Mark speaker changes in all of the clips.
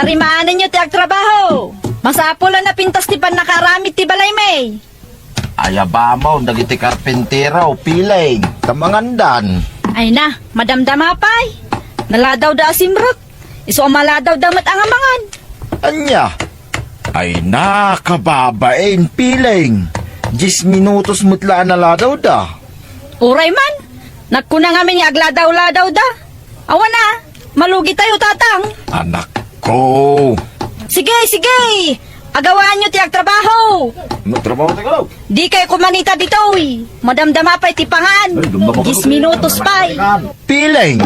Speaker 1: Tarimaanan nyo ti agtrabaho. Masapulan na pintas ti pan nakaramit ti balay may.
Speaker 2: Ayabamaw, dagiti karpentera o piling. Kamangandan.
Speaker 1: Ay na, madamdamapay. Naladaw da asimrot. Iso maladaw damat ang amangan.
Speaker 2: Anya? Ay nakababain, piling. 10 minutos mutla na daw da.
Speaker 1: Uray man. Nagkuna nga ni agladaw-ladaw da. Awa na, malugi tayo tatang.
Speaker 2: Anak ko.
Speaker 1: Sige, sige. Agawaan nyo ti agtrabaho.
Speaker 2: Magtrabaho tayo.
Speaker 1: Di kayo kumanita dito eh. Madamdamapay ti pangan. 10 minutos pa.
Speaker 2: Piling.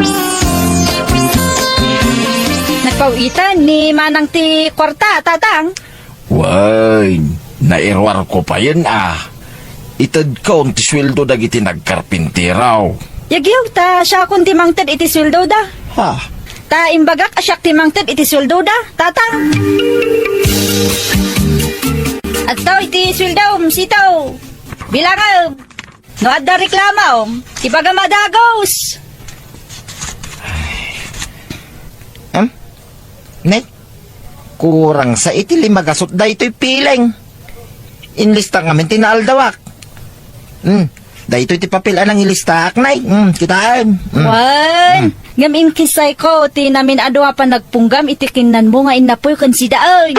Speaker 1: Nagpawitan ni manang ti kwarta, tatang.
Speaker 2: Way, nairwar ko pa yun Itad ko ti sweldo dagiti nagkarpinteraw.
Speaker 1: Yagyaw ta, siya kung timangtad iti sweldo da.
Speaker 2: Ha?
Speaker 1: Ta imbagak asyak timangtad iti sweldo da, tatang. At tao iti sweldo, sitaw. Bilangaw. No adda reklamaw. Ibaga madagos.
Speaker 2: Net, kurang sa iti limagasot da ito'y piling. Inlista ngamin tinaaldawak. Da ito'y ti papilan ang ilistak, nay. Kitaan.
Speaker 1: Wan, ngamin kisay ko, ti namin adwa pa nagpunggam itikinan mo nga inapoy kan si daan.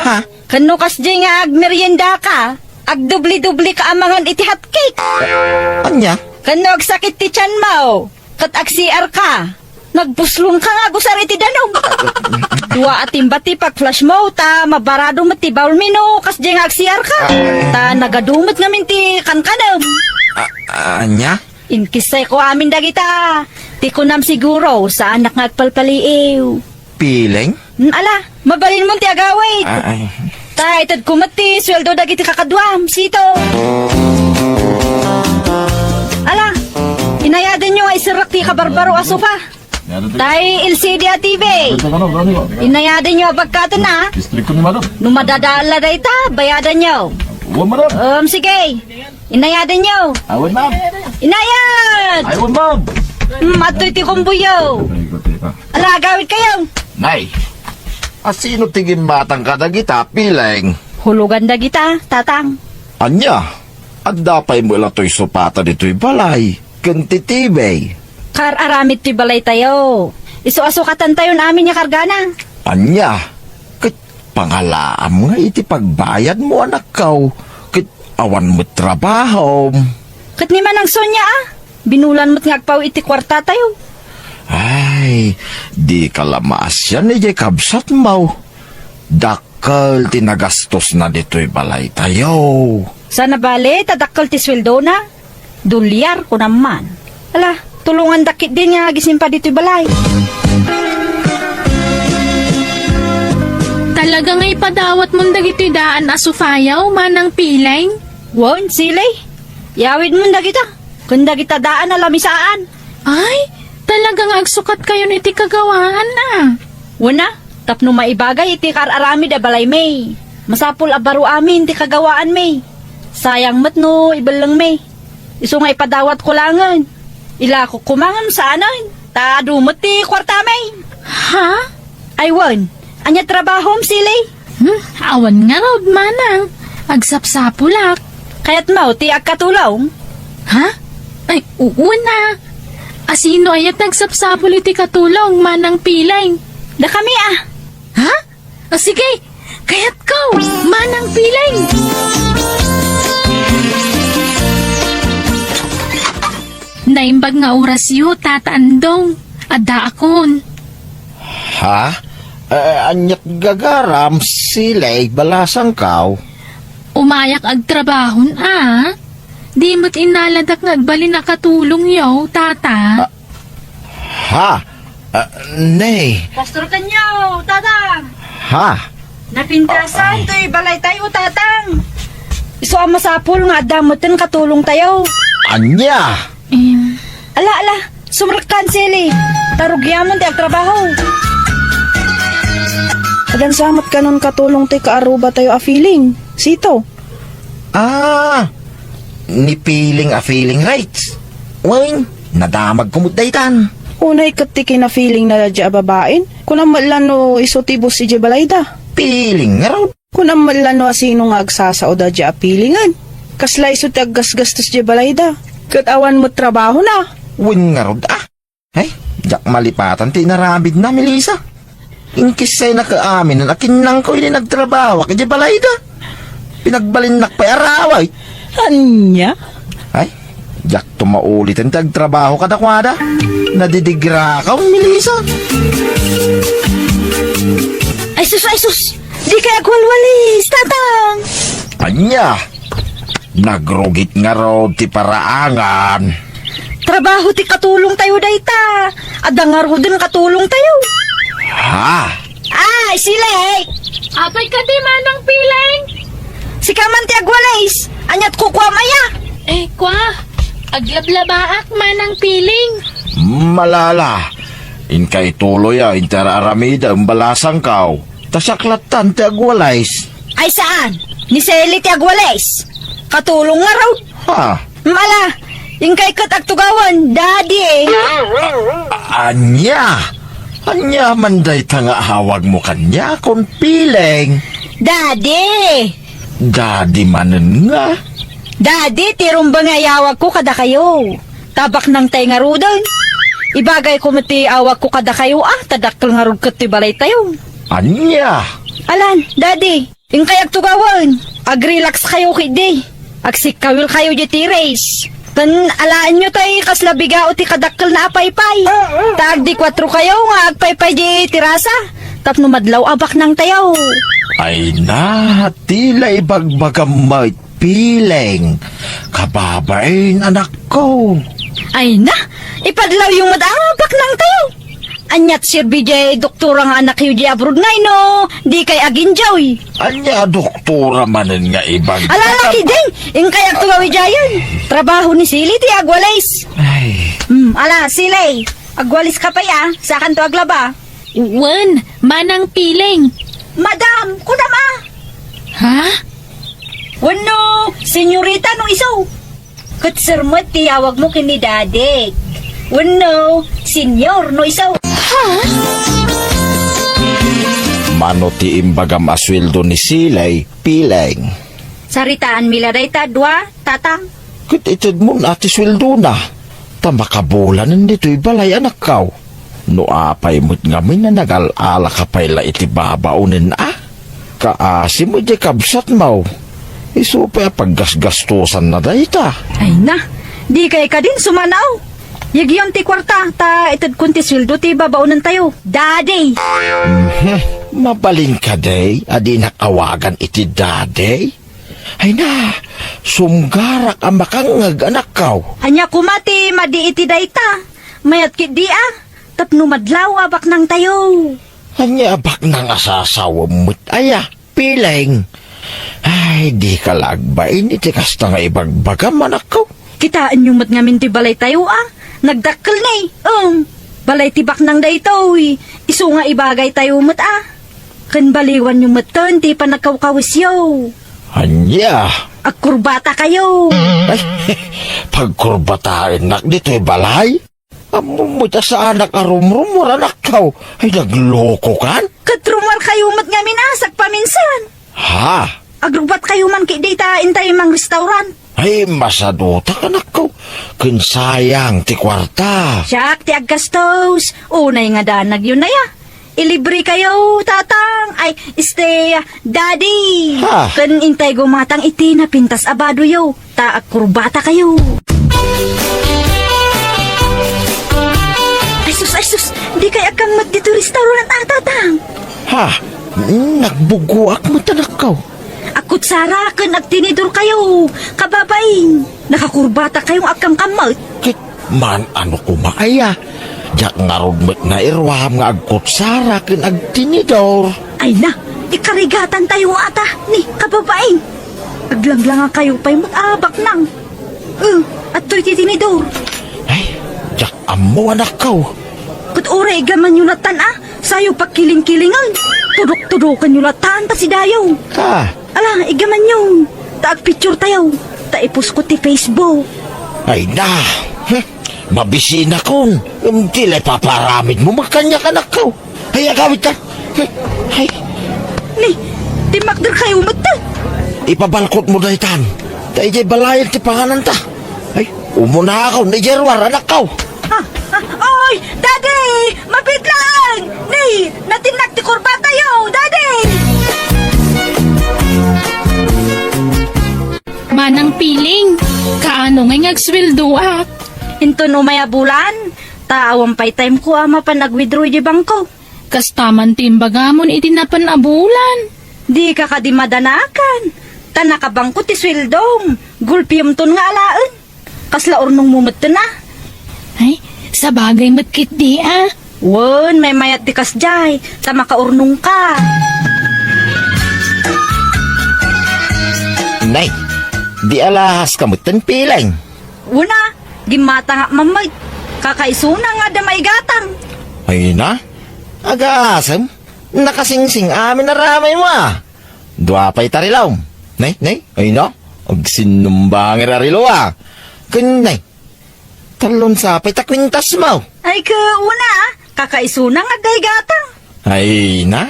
Speaker 2: Ha?
Speaker 1: Kano kas di nga agmerienda ka, agdubli-dubli ka amangan iti hotcake.
Speaker 2: Anya?
Speaker 1: Kano agsakit ti tiyan mo, kat agsiar ka. Nagbuslong ka nga gusar iti danong. Dua atimbati pag flash mo, ta mabarado mo ti baul mino, kas di nga agsiar ka. Ta nagadumot nga minti kankanam.
Speaker 2: Anya?
Speaker 1: Inkisay ko amin dagita. Ti kunam siguro sa anak nga agpalpaliiw.
Speaker 2: Piling?
Speaker 1: Ala, mabalin mo ti agawit.
Speaker 2: Ay.
Speaker 1: Ta itad kumati, sweldo dagiti kakadwam, sito. Ala, inayadan nyo nga isirak ti kabarbaro aso pa. Tay LCD at TV. Inayadan nyo abagkata na.
Speaker 3: Distrito ni Madam.
Speaker 1: Numadadala da ita, bayadan nyo.
Speaker 3: Madam.
Speaker 1: Sige. Inayadan nyo.
Speaker 3: Awan, ma'am.
Speaker 1: Inayad!
Speaker 3: Awan, ma'am.
Speaker 1: Matoy ti kumbuyo. Ala, gawit kayo.
Speaker 2: Nay, asino tigim batang kadagita, piling?
Speaker 1: Hulugan da kita, tatang.
Speaker 2: Anya? At dapay mo lang to'y supata dito'y balay. Kantitibay.
Speaker 1: Kar aramit ti balay tayo. Isu-asukatan tayo namin niya kargana.
Speaker 2: Anya? Kat pangalaam nga iti pagbayad mo anak kaw. Kat awan mo trabaho.
Speaker 1: Kat ni manang Sonya binulan mo't ngagpaw iti kwarta tayo.
Speaker 2: Ay, di kalamaas yan iti kabsat mo. Dakal tinagastos na dito'y balay tayo.
Speaker 1: Sana bale, tadakkel ti sweldo na. Dolyar ko naman. Ala, tulungan dakit din nga gisimpa dito'y balay.
Speaker 4: Talaga nga ipadawat mong dagito'y daan asufayaw, manang pilay.
Speaker 1: Won, silay. Yawid mo dagita. Kung dagita daan na lamisaan.
Speaker 4: Ay, talagang agsukat kayo ni iti kagawaan
Speaker 1: Wana, tapno maibagay iti kararami da balay may. Masapul abaro amin ti kagawaan may. Sayang mat no, ibalang may. Iso nga ipadawat ko langan. Ila ko kumangan saanan. Ta dumot ti kwarta may.
Speaker 4: Ha?
Speaker 1: Ay won, anya trabaho silay.
Speaker 4: Awan nga raw, manang. Agsapsapulak.
Speaker 1: Kaya't mau ti agkatulong.
Speaker 4: Ha? Ay, una. Asino ayat nagsapsapul iti katulong, manang pilay.
Speaker 1: Da kami
Speaker 4: Ha? O sige, kaya't ko, manang pilay. Naimbag nga oras yu, tataandong. Adda akon.
Speaker 2: Ha? Anyak gagaram silay balasang kaw.
Speaker 4: Umayak agtrabahon, Di mo't inaladak nagbalin na katulong yaw, tata.
Speaker 2: Ha? Nay.
Speaker 1: Pastor kanyo, tatang.
Speaker 2: Ha?
Speaker 1: Napintasan to'y balay tayo, tatang. Iso ang masapul nga damutin katulong tayo.
Speaker 2: Anya?
Speaker 1: Ala, sumrakan sili. Tarugyaman ti agtrabaho.
Speaker 5: Agan samat ka nun katulong ti kaaruba tayo a feeling. Sito.
Speaker 2: Ni feeling a feeling rights. Wang, nadamag kumudaytan.
Speaker 5: Unay katiki na feeling na dadya babain. Kunang malano isutibos si Jebalayda.
Speaker 2: Piling nga raw.
Speaker 5: Kunang malano asino nga agsasao dadya pilingan. Kasla isut aggas-gastos Jebalayda. Katawa mo trabaho na.
Speaker 2: Win nga raw Ay, jak malipatan ti narabid na, Melissa. Inkis sa'y nakaamin na akin ko ini nagtrabaho kay Jebalayda. Pinagbalinak pa araway.
Speaker 5: Anya?
Speaker 2: Ay, jak tumaulit ang tagtrabaho kadakwada. Nadidigra ka, Melissa.
Speaker 1: Ay sus, di kaya gwalwalis, tatang.
Speaker 2: Anya, nagrugit nga raw ti paraangan.
Speaker 1: Trabaho ti katulong tayo dayta. Adang nga ro din katulong tayo.
Speaker 2: Ha?
Speaker 1: Ay, silay!
Speaker 4: Apay ka di manang piling.
Speaker 1: Si kaman ti agwalis. Anyat kukwa maya.
Speaker 4: Eh, kwa. Aglablabaak manang piling.
Speaker 2: Malala. Inkay tuloy intara aramida ang balasang kaw. Tasaklatan ti agwalays.
Speaker 1: Ay saan? Ni Seli ti agwalis. Katulong nga raw.
Speaker 2: Ha?
Speaker 1: Mala, yung kay katagtugawan, daddy eh.
Speaker 2: Anya? Anya manday nga hawag mo kanya kon piling.
Speaker 1: Daddy!
Speaker 2: Daddy manen nga.
Speaker 1: Daddy, tirong ba nga yawag ko kada kayo? Tabak ng tay nga rudan. Ibagay ko mati awag ko kada kayo tadakkel nga rud ket ti balay tayo.
Speaker 2: Anya?
Speaker 1: Alan, daddy, yung kay agtugawan. Ag-relax kayo kidi. Agsikawil kayo di ti race. Kan alaan nyo tay kaslabiga o ti kadakkel na apaypay. Tag di 4 kayo nga agpaypay di tirasa. Tapno madlaw abak ng tayo.
Speaker 2: Ay na, tila ibagbagam may piling. Kababain anak ko.
Speaker 1: Ay na, ipadlaw yung madabak ng tayo. Anyat sir BJ, doktora nga anak yu di abroad ngay no. Di kay agin jawi.
Speaker 2: Anya doktora manen nga ibag.
Speaker 1: Alalaki din, yung kaya tugawi jayan. Trabaho ni Sili ti agwalis.
Speaker 2: Ay,
Speaker 1: Ala, Sili, agwalis ka pa ya, sa akan to aglaba.
Speaker 4: Wan, manang piling.
Speaker 1: Madam, kuna ma.
Speaker 4: Ha?
Speaker 1: Wano, senyorita no isaw. Katsarmat tiyawag mo kini dadik. Wano, senyor no isaw.
Speaker 2: mano ti imbagam asweldo ni Silay, piling.
Speaker 1: Saritaan mila day tadwa, tatang.
Speaker 2: Kit itid mo na ti sweldo na. Tamakabulan nandito'y balay anak kaw. No apay mo't ngamin na nagalala ka pala iti babaunin Kaasi mo di kabsat mo. Iso pa paggasgastusan na dayta.
Speaker 1: Ay na, di kay ka din sumanaw. Yagyon ti kwarta, ta itad kunti sweldo ti babaunan tayo. Daddy!
Speaker 2: Mabalin ka day, adi nakawagan iti daday. Ay na, sumgarak ang makangag anak kaw.
Speaker 1: Anya kumati, madi iti dayta. Mayat kit di tapno madlaw abak nang tayo.
Speaker 2: Anya abak nang asasawa mo't piling. Ay, di ka lagbain iti kasta nga ibagbagam anak kaw.
Speaker 1: Kitaan yung mat ngamin ti balay tayo Nagdakkel na balay tibak nang dayto Isu nga ibagay tayo mat Kan baliwan yung matan ti panagkawkawisyo.
Speaker 2: Anya?
Speaker 1: Agkurbata kayo.
Speaker 2: Ay, pagkurbatain nak dito'y balay? Amumuta sa anak arumrumor anak kaw. Ay, nagloko kan?
Speaker 1: Katrumar kayo mat ngamin asak paminsan.
Speaker 2: Ha?
Speaker 1: Agrubat kayo man kidita intay mang restaurant.
Speaker 2: Ay, masadota ka anak kaw. Kinsayang ti kwarta.
Speaker 1: Siyak ti aggastos. Unay nga danag yun na Ilibre kayo, tatang. Ay, daddy.
Speaker 2: Ha?
Speaker 1: Kan intay gumatang iti na pintas abado yo. Ta kurbata kayo. Ay sus. Di kaya kang mat dito restaurant tatang.
Speaker 2: Ha? Nagbuguak mo tanak kaw.
Speaker 1: Akut sara kan agtinidor kayo. Kababain. Nakakurbata kayong akang kamot.
Speaker 2: Kit man ano kumaaya. Jak ngarugmet na irwam nga agkutsara kin agtinidor.
Speaker 1: Ay na, ikarigatan tayo ni kababain. Aglanglangan kayo pa'y mag-abak nang. At to'y titinidor.
Speaker 2: Ay, jak amo anak kaw.
Speaker 1: Kat oray gaman yung latan sayo pakiling-kilingan. Tudok-tudokan yung latan ta si dayo.
Speaker 2: Ha?
Speaker 1: Ala, igaman yung. Taag picture tayo. Taipos ko ti Facebook.
Speaker 2: Ay na. mabisina kon. Tila paparamid mo, makanya ka na ka. Ay, agawit ka. Ay,
Speaker 1: Ni, di makder kayo mata.
Speaker 2: ipabalkot mo dahil tan. Dahil jay balayan ti panganan ta. Ay, umuna ako, ni Jerwar, anak ka.
Speaker 1: Oy, Daddy! Mapit lang! Ni, natinak ti kurba kayo, Daddy!
Speaker 4: Manang piling, kaano nga ngagsweldo ak?
Speaker 1: Into no maya bulan, taawang pay time ko ama pa nag-withdraw di bangko.
Speaker 4: Kastaman timbagamon iti napan abulan.
Speaker 1: Di ka ka di madanakan. Tanaka bangko ti sweldom. Gulpium ton nga alaan. Kasla urnong mumut na.
Speaker 4: Ay, sa bagay matkit di ah.
Speaker 1: Won, may mayat di kasjay. Tama ka urnong ka.
Speaker 2: Nay, di alahas kamutan piling.
Speaker 1: Una, gimata nga mamay. Kakaisuna nga damay gatang.
Speaker 2: Ay na, aga-asam. Nakasingsing amin na ramay mo ah. Duapay tarilaw. Nay, ay na. Ag sinumbangir arilo ah. Kunay. Talon sapay takwintas mo.
Speaker 1: Ay ka, una, kakaisuna nga day gatang.
Speaker 2: Ay na,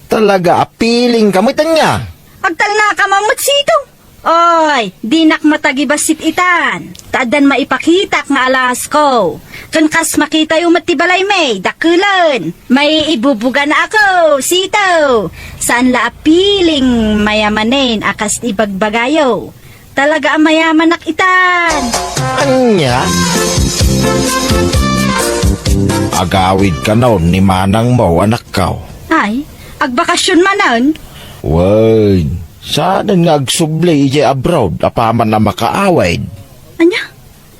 Speaker 2: talaga apiling kamutan nga.
Speaker 1: Agtal na ka mamut sito. Oy, di nak matagibasit itan. Taadan maipakita nga alas ko. Kankas makita yung matibalay may, dakulan. May ibubuga na ako, sito. Saan la apiling mayamanin akas ibagbagayo. Talaga ang mayaman nak itan.
Speaker 2: Anya? Agawid ka noon ni manang mo anak ka.
Speaker 1: Ay, agbakasyon manon.
Speaker 2: Way, sana nga agsubli ije abroad apaman na makaawid.
Speaker 1: Anya?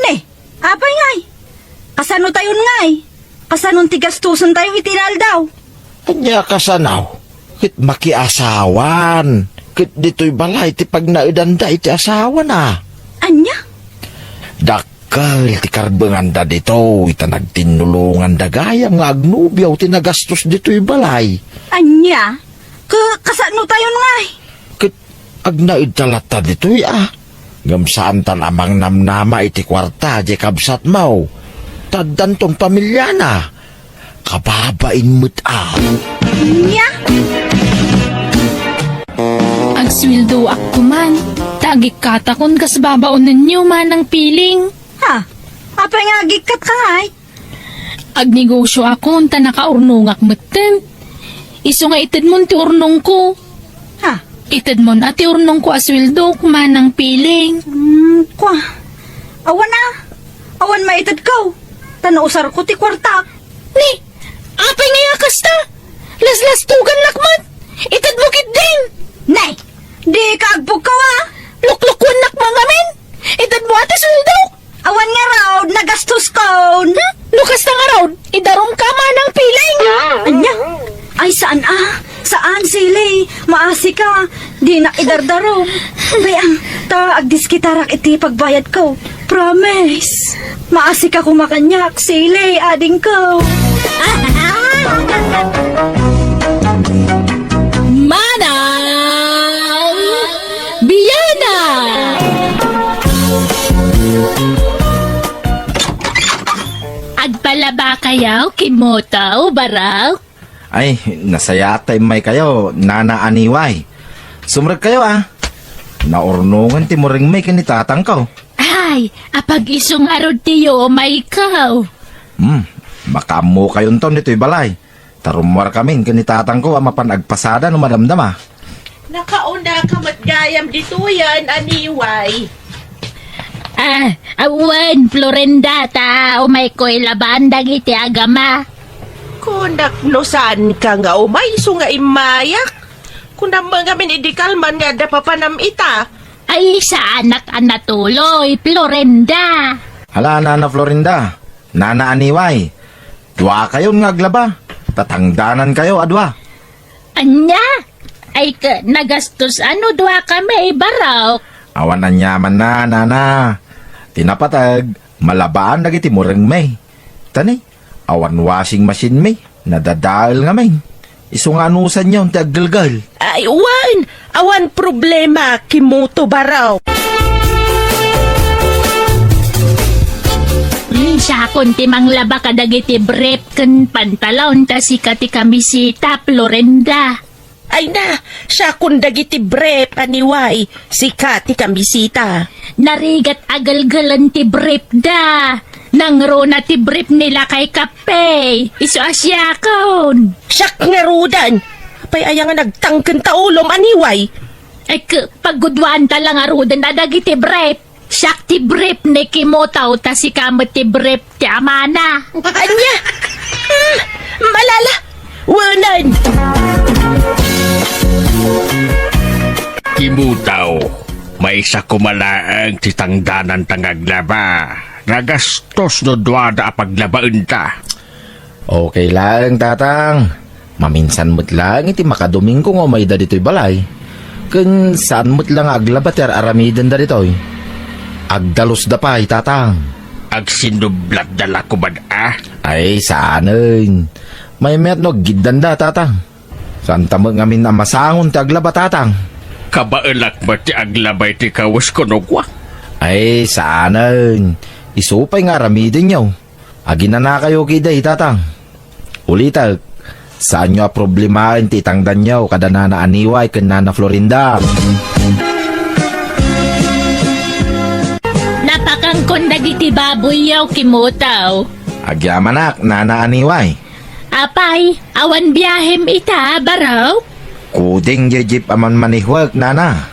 Speaker 1: Ne, apay ngay. Kasano tayon ngay? Kasanon tigastusan tayo itinal daw.
Speaker 2: Anya kasanaw, kit makiasawan. Kit dito'y balay ti pag naidanda iti asawa na.
Speaker 1: Anya?
Speaker 2: Dakal ti karbengan da dito, ita nagtinulungan da gayam nga agnubyaw ti nagastos dito'y balay.
Speaker 1: Anya? Kasano tayon ngay?
Speaker 2: Kit agnaid talata dito'y ah. Gamsaan tan amang namnama iti kwarta di kabsat mau. Taddan tong pamilya na. Kababain mo't ah.
Speaker 1: Anya?
Speaker 4: Agsweldo ak kuman. Tagik katakon kas babaon ninyo manang piling.
Speaker 1: Ha? Apay nga gikat ka ngay?
Speaker 4: Agnegosyo akon ta nakaurnong ak meten. Iso nga itid mon ti urnong ko.
Speaker 1: Ha?
Speaker 4: Itid mon at ti urnong ko asweldo manang piling.
Speaker 1: Kwa. Awan na. Awan maitad ko. Tanausar ko ti kwarta.
Speaker 4: Ni, apay nga yakas ta. Las tugan lakmat. Itid mo kit din.
Speaker 1: Nay! Di ka agbog ka wa.
Speaker 4: Luklukwan nak mga men. Itid mo ati sweldo.
Speaker 1: Awan nga raw, nagastos ko.
Speaker 4: Lukas na nga raw, idarom ka manang piling.
Speaker 1: Anya? Ay, saan Saan, Sili? Maasi ka. Di na idardaro. Bayang, agdiskitarak iti pagbayad ko. Promise. Maasi ka kumakanyak, Sili, ading ko.
Speaker 4: Manang Biyana! Agpalaba kayaw, kimotaw, baraw?
Speaker 2: Ay, nasayatay may kayo, nana aniway. Sumrag kayo ah. Naurnungan ti mo ring may kinitatang ko.
Speaker 4: Ay, apag isong arod tiyo, may ikaw.
Speaker 2: Makamo kayon ton dito'y balay. Tarumwar kami, kinitatang ko, mapan agpasada no madamdama.
Speaker 3: Nakauna ka matgayam dito yan, aniway.
Speaker 4: Awan, Florendata, umay ko'y labandag iti agama.
Speaker 3: Kunak no saan ka nga umay, so nga imayak. Kunang mga minidikalman nga da papanam ita.
Speaker 4: Ay, sa anak anatuloy, Florenda.
Speaker 2: Hala, Nana Florinda. Nana Aniway. Dua kayon nga aglaba. Tatangdanan kayo, adwa.
Speaker 4: Anya? Ay, nagastos ano dua kami, baraw.
Speaker 2: Awan na nyaman na, Nana. Tinapatag, malabaan nagiti mo ring may. Tani, awan washing machine may. Nadadaal nga may. Iso nga anusan niyo, ti aggalgal.
Speaker 3: Ay, awan problema, kimuto baraw.
Speaker 4: Siya kon timang laba kadagiti brep ken pantalon ta si kati kamisita Florenda.
Speaker 3: Ay na, siya kung dagiti brep aniway, sikat ti kamisita.
Speaker 4: Narigat agalgalan ti brep da. Nangro na ti brep nila kay kape. Iso asyakon.
Speaker 3: Siyak nga rudan, apay ayang nga nagtangken taulom aniway.
Speaker 4: Ay pagudwan talang arudan na dagiti brep. Siyak ti brep ni kimotaw ta si kamot ti brep ti amana.
Speaker 3: Anya? Malala, wanan.
Speaker 6: Kimutaw, may isa kumalaang titangdanan tangaglaba. Nagastos no duwada paglabaan ta.
Speaker 2: Okay lang, tatang. Maminsan mo't lang iti makaduming ko nga may da dito'y balay. Kung saan mo't lang aglabat aramidan da dito'y. Agdalos da pa'y, tatang.
Speaker 6: Agsinublat dala ko ba
Speaker 2: Ay, saanin. May met no gidan da, tatang. Saan tamang amin na masangon ti aglabat, tatang.
Speaker 6: Kabaalak ba ti aglabay ti kawas ko nogwa?
Speaker 2: Ay, saanin. Isupay nga aramidin nyo. Agin na kayo kiday, tatang. Ulitag, saan nyo problemain ti tangdan nyo kada na aniway kan na Florinda.
Speaker 4: Napakangkon dagiti baboy yaw kimotaw.
Speaker 2: Agyamanak, nana aniway.
Speaker 4: Apay, awan biyahem ita, baraw?
Speaker 2: Kuding jejip aman manihwag, nana.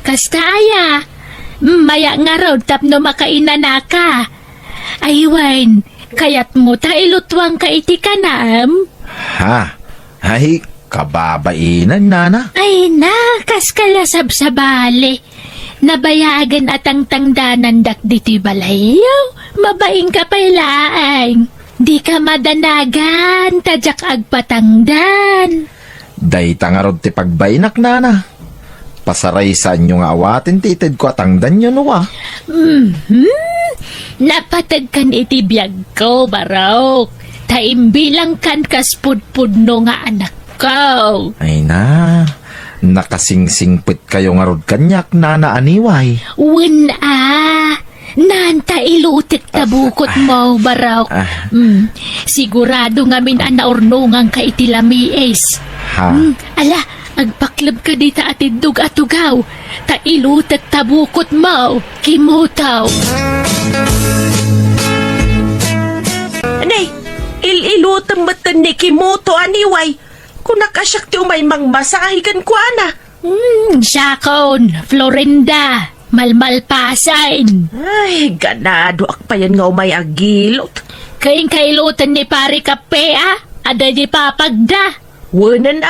Speaker 4: Kasta aya. Maya nga raw tapno makainana ka. Aywan, kayat mo ta ilutwang ka iti kanam?
Speaker 2: Ha? Ay, kababainan, nana.
Speaker 4: Ay na, kas kalasab sa bali. Nabayagan at ang tangdanan dak diti balayaw. Mabaing ka pailaang. Di ka madanagan, tadyak agpatangdan.
Speaker 2: Day tangarod ti pagbainak, nana. Pasaray sa inyo nga awatin titid ko atangdan nyo nuwa.
Speaker 4: Napatagkan iti biyag ko, barok. Taimbilang kan kaspudpudno nga anak ko.
Speaker 2: Ay na, nakasingsingpit kayo nga rod kanyak, nana aniway.
Speaker 4: Nanta ilutik tabukot mo, baraw. Sigurado ngamin ang naurnungang ka iti lamiis.
Speaker 2: Ha?
Speaker 4: Ala, agpaklab ka dita atidug atugaw. Ta ilutik tabukot mo, kimutaw.
Speaker 3: Anay, ilutam matan ni Kimoto aniway. Kung nakasyak ti umay mangmasahigan ko ana.
Speaker 4: Sakon, Florinda, malmalpasain.
Speaker 3: Ay, ganado akpayan nga umay agilot.
Speaker 4: Kaing kailutan ni pare kape, ada di papagda.
Speaker 3: Wanan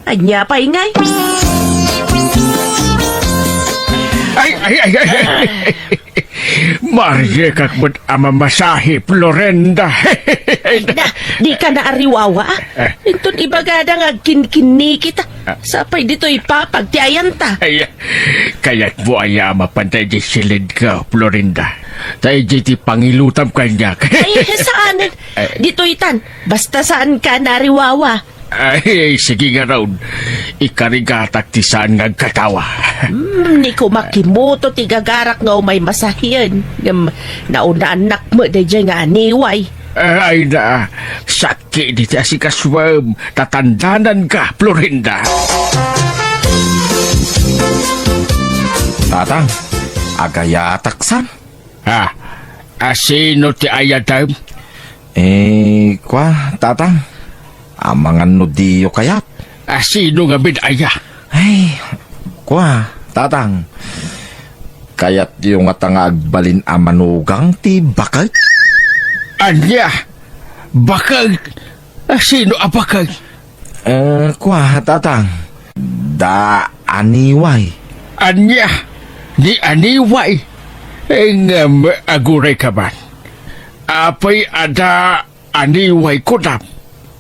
Speaker 3: anya pa ingay.
Speaker 6: Ay! Marye kakbot amamasahi, Florenda.
Speaker 3: Na, di ka na ariwawa. Intun ibagada nga kinkini kita. Sapay dito ipapagtiayan ta.
Speaker 6: Ay, kaya't mo ay mapantay di silid ka, Florinda. Tayo di pangilutam kanyak.
Speaker 3: Ay, saan? Dito itan. Basta saan ka nariwawa.
Speaker 6: Ay, sige nga raw. Ikarigatak ti saan nga katawa.
Speaker 3: Ni ko makimoto ti gagarak nga umay masahiyan. Nauna anak mo da dyan nga aniway.
Speaker 6: Ay na, sakit di si kaswam. Tatandanan ka, Florinda.
Speaker 2: Tatang, agayataksan.
Speaker 6: Ha? Sino ti ayatam?
Speaker 2: Tatang. Amangan no diyo kayat.
Speaker 6: Sino nga bidaya?
Speaker 2: Ay, tatang. Kayat yung nga agbalin amanugang ti bakag.
Speaker 6: Anya? Bakag? Sino abakag?
Speaker 2: Tatang. Da aniway.
Speaker 6: Anya? Ni aniway? Ngam aguray ka man. Apay ada aniway ko na.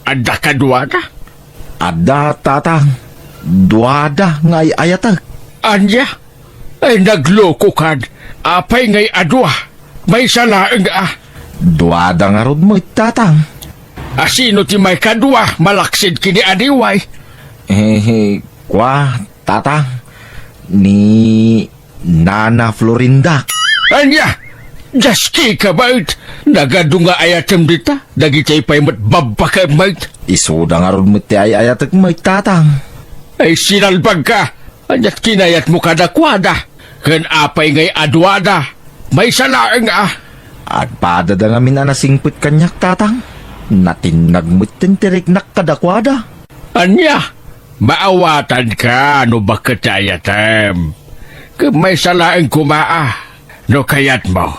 Speaker 6: Ada kadwada?
Speaker 2: Ada, tatang. Duada ngay ayatag.
Speaker 6: Anya? Ay nagloko kad. Apay ngay adwa. May salaang
Speaker 2: Duada nga rod mo, tatang.
Speaker 6: Sino ti may kadwa? Malaksid kini aniway.
Speaker 2: Tatang. Ni Nana Florinda.
Speaker 6: Anya? Jaski ka, mate. Nagadunga ayatem dita. Dagitay pa'y matbaba ka, mate.
Speaker 2: Isuda nga ron mo ti ayatak may tatang.
Speaker 6: Ay sinalbag ka. Anyat kinayat mo kadakwada. Kan apay ngay adwada. May salaang
Speaker 2: Agpada da ngamin na singpit kanyak tatang. Natinag mo tintirik nak kadakwada.
Speaker 6: Anya, maawatan ka, no bakit ayatem? Kung may salaang kumaa, no kayat mo.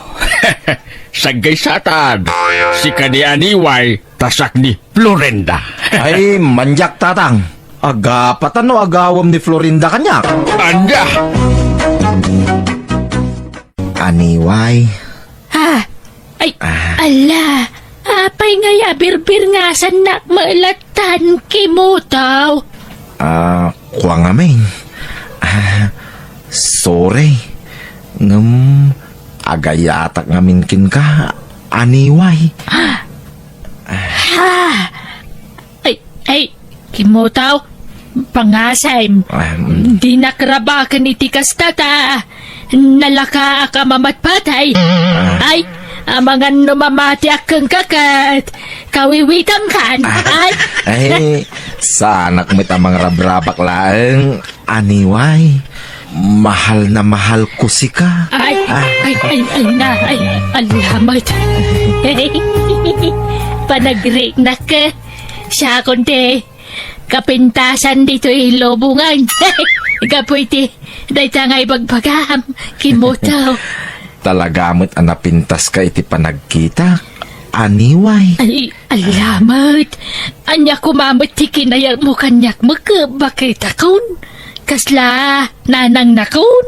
Speaker 6: Sagay satan, si kani Aniway, tasak ni Florinda.
Speaker 2: Ay, manjak tatang. Agapatan no agawam ni Florinda kanyak.
Speaker 6: Anya,
Speaker 2: Aniway.
Speaker 4: Ha? Ay, ala. Apay nga birbir nga sanak mailatan kimutaw.
Speaker 2: Kuha nga main. Sorry. Agayatak ngamin kin ka, Aniway.
Speaker 4: Ay, kimutaw. Pangasay. Di nakrabakan iti kastata. Nalaka ka mamatpatay. Ay, mga numamati akong kakat. Kawiwitang kan.
Speaker 2: Ay, sanak mo tamang rabrabak laeng, Aniway. Mahal na mahal ko si ka.
Speaker 4: Alamat. Panagrik na ka. Siya kundi, kapintasan dito ilobungan. Kapuiti, dahi tangay bagpagam, kimutaw.
Speaker 2: Talagamot anapintas ka iti panagkita, Aniway.
Speaker 4: Ay, alamat. Anya kumamot ti kinayang mo kanyak bakit akon. Kasla, nanang nakon.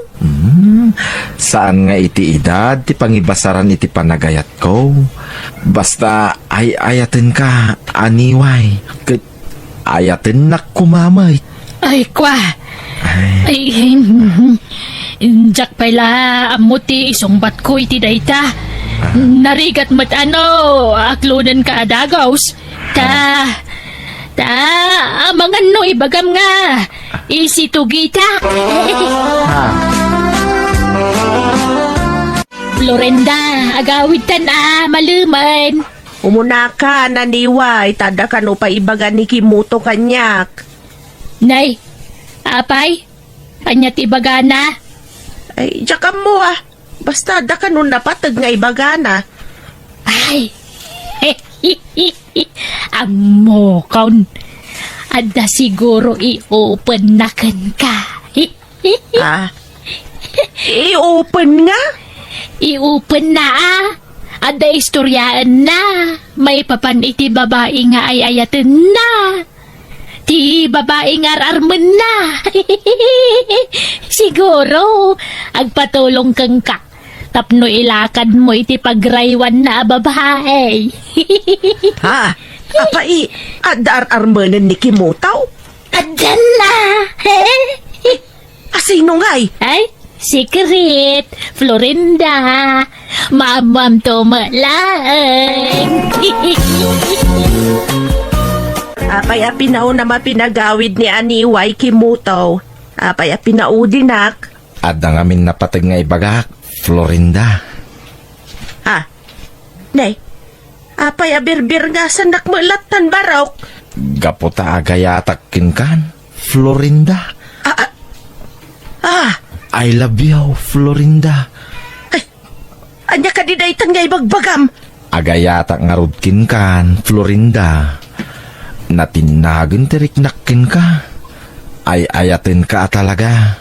Speaker 2: Saan nga iti edad, ti pangibasaran iti panagayat ko. Basta ay ayatin ka, Aniway. Ayatin na kumamay.
Speaker 4: Ay, kwa. Ay, jak pala amuti isungbat ko iti dayta. Narigat mat aklunan ka adagaws. Mga no ibagam nga. Isitugita. Florinda, agawid tan maluman.
Speaker 3: Umuna ka, Naniway, tada ka no pa ibagan ni Kimuto kanyak.
Speaker 4: Nay, apay, anyat ibagana.
Speaker 3: Ay, jakam mo Basta da ka nun napatag nga ibagana.
Speaker 4: Ay, amo kaun. Ada siguro i-open na kan ka.
Speaker 3: I-open nga?
Speaker 4: I-open na Ada istoryaan na. May papan iti babae nga ay ayatin na. Ti babae nga ararman na. Siguro, agpatulong kang ka. Tapno ilakad mo iti pagraywan na babae.
Speaker 3: Apai, adar-armanan ni Kimutaw?
Speaker 4: Adan na.
Speaker 3: Sino nga'y?
Speaker 4: Ay, secret, Florinda. Mamam to malang.
Speaker 3: Apay apinaw na mapinagawid ni Aniway Kimutaw. Apay apinaudinak.
Speaker 2: Ada ngamin napatag nga ibagak, Florinda.
Speaker 3: Nay, apay abirbir nga sanak malatan barok.
Speaker 2: Gaputa agayatak kinkan, Florinda. I love you, Florinda.
Speaker 3: Anya ka di daytan nga ibagbagam.
Speaker 2: Agayatak nga rudkin kan, Florinda. Natinagan tiriknakin ka. Ay ayatin ka talaga.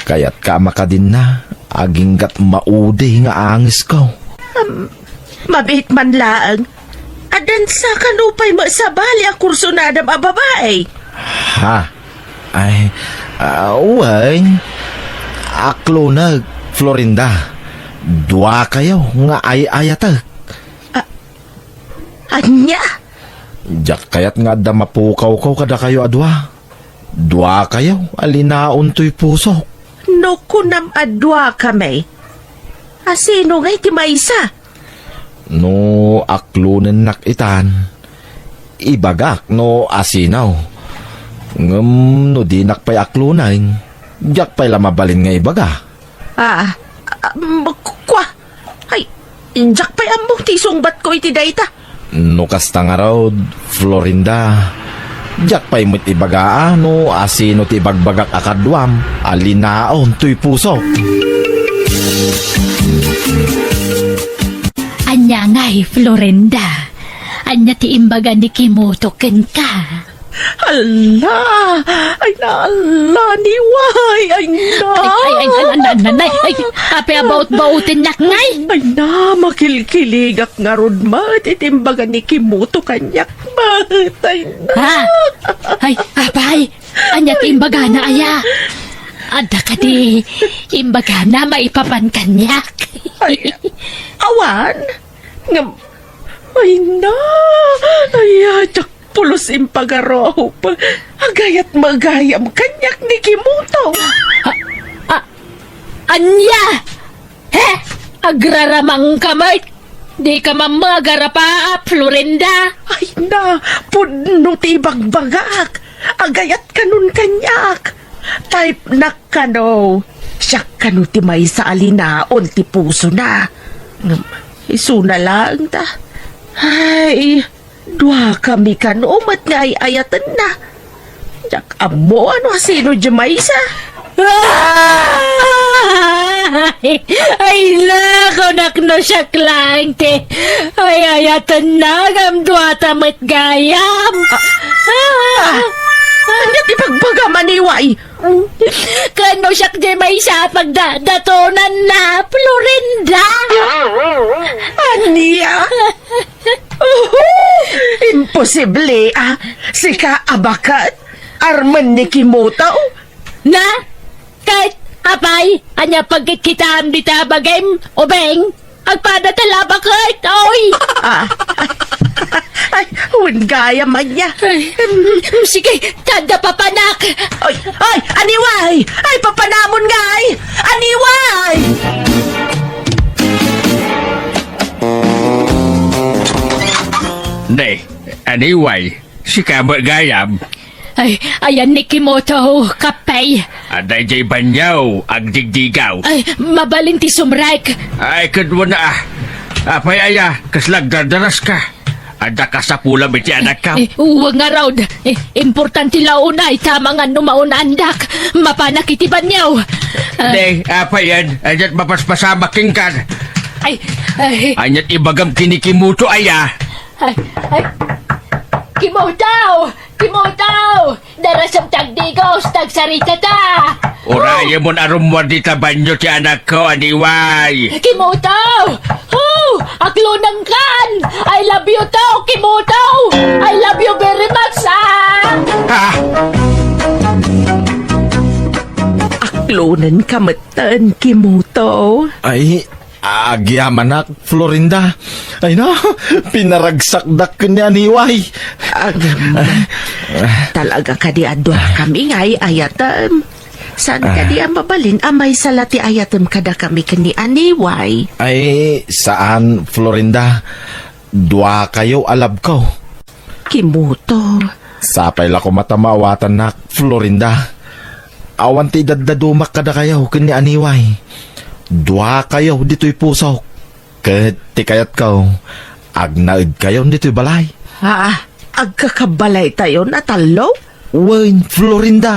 Speaker 2: Kaya't ka makadin na. Aginggat maudi nga angis ko.
Speaker 3: Mabit man laang. Adan sa kanupay masabali ang kurso na adam a babae.
Speaker 2: Uway. Aklo na, Florinda. Dua kayo nga ay-ayatag.
Speaker 3: Anya?
Speaker 2: Diyak kayat nga da mapukaw ko kada kayo adwa. Dua kayo, alinaon to'y puso.
Speaker 3: No kunam adwa kami. Asino nga'y ti maysa?
Speaker 2: No aklunen nakitan. Ibagak no asinaw. Ngam no di nakpay aklunay. Diyak pa'y lamabalin nga ibaga.
Speaker 3: Kwa. Ay, Injak pa'y among tisong bat ko iti dayta.
Speaker 2: Nukas nga raw, Florinda. Diyak pa'y mo't ibagaa, no, asino ti bagbagak akadwam, alinaon tuy puso.
Speaker 4: Anya ngay, Florinda. Anya ti imbaga ni Kimoto ken ka.
Speaker 3: Ala! Ay na, ala, niway! Ay na!
Speaker 4: Nanay, ape about bautin nak ngay.
Speaker 3: Ay na, makilkiligak nga rod mat. Itimbaga ni Kimoto kanyak mat. Ay na!
Speaker 4: Ha? Ay, apay, anya ti imbaga na aya. Ada ka di, imbaga na maipapan kanyak.
Speaker 3: Ay, awan? Ngam, ay na! Ay, atyak pulos impagaraw pa. Agayat magayam kanyak ni Kimoto.
Speaker 4: Anya! He! Agraramang kamay! Di ka mamagara pa, Florinda!
Speaker 3: Ay na, pudno ti bagbagak. Agayat kanun kanyak. Type na kano. Siya kano ti may sa alinaon ti puso na. Isuna lang ta. Ay, dua kami kanumat nga ay ayatan na. Jak amo ano sino Jamaysa?
Speaker 4: Ay, lako nakno siya klang te. Ay, ayatan na gam duwata met gayam.
Speaker 3: Ano ti pagbaga maniway?
Speaker 4: Kano siya di may sa pagdatonan na, Florinda.
Speaker 3: Aniya? Imposible Sika abakat? Arman ni Kimoto?
Speaker 4: Na? Kahit apay, anya pagkitkitaan di tabagim, obeng, agpada talaba kahit, oy!
Speaker 3: Ay, gaya man niya.
Speaker 4: Sige, tada papanak!
Speaker 3: Ay, aniway! Ay, papanamon nga ay! Aniway!
Speaker 6: Nay, anyway, si Kamat Gayam,
Speaker 4: Ay, ayan ni Kimoto, kapay.
Speaker 6: aday jay banyaw, agdigdigaw.
Speaker 4: Ay, mabalinti sumrek.
Speaker 6: Ay, kadwa na Apay aya, kaslag dardaras ka. Ada ka sa pulam iti anak ka.
Speaker 4: Uwag nga raw. Importante launay, tama nga numaunandak. Mapanak iti banyaw.
Speaker 6: Day, apay yan, anyat mapaspasamak kingkan.
Speaker 4: Ay,
Speaker 6: Anyat ibagam kinikimuto aya.
Speaker 4: ay, Kimotaw! Kimotaw! Darasam tagdigos, tagsarita ta!
Speaker 6: Uraya mo na rumwar di tabanyo ti anak ko, aniway.
Speaker 4: Kimotaw! Oh! Aklunang kan! I love you to, Kimotaw! I love you very much,
Speaker 6: Ha?
Speaker 3: Aklonan kamatan, Kimoto.
Speaker 2: Ay, agyaman Florinda. Ay na, pinaragsakdak ka ni Aniway.
Speaker 3: Talaga ka di adwa kami nga ay ayatam. Saan ka di ang mabalin? Amay salati ayatam kada kami kani Aniway.
Speaker 2: Ay, saan, Florinda? Dua kayo alab ko.
Speaker 3: Kimoto.
Speaker 2: Sapay la ko matamawatan Florinda. Awan ti daddadumak kada kayo kani Aniway. Dua kayo dito'y puso. Ket ti kayat ko, agnaid kayo dito'y balay.
Speaker 3: Agkakabalay tayo na talo?
Speaker 2: Wen, Florinda.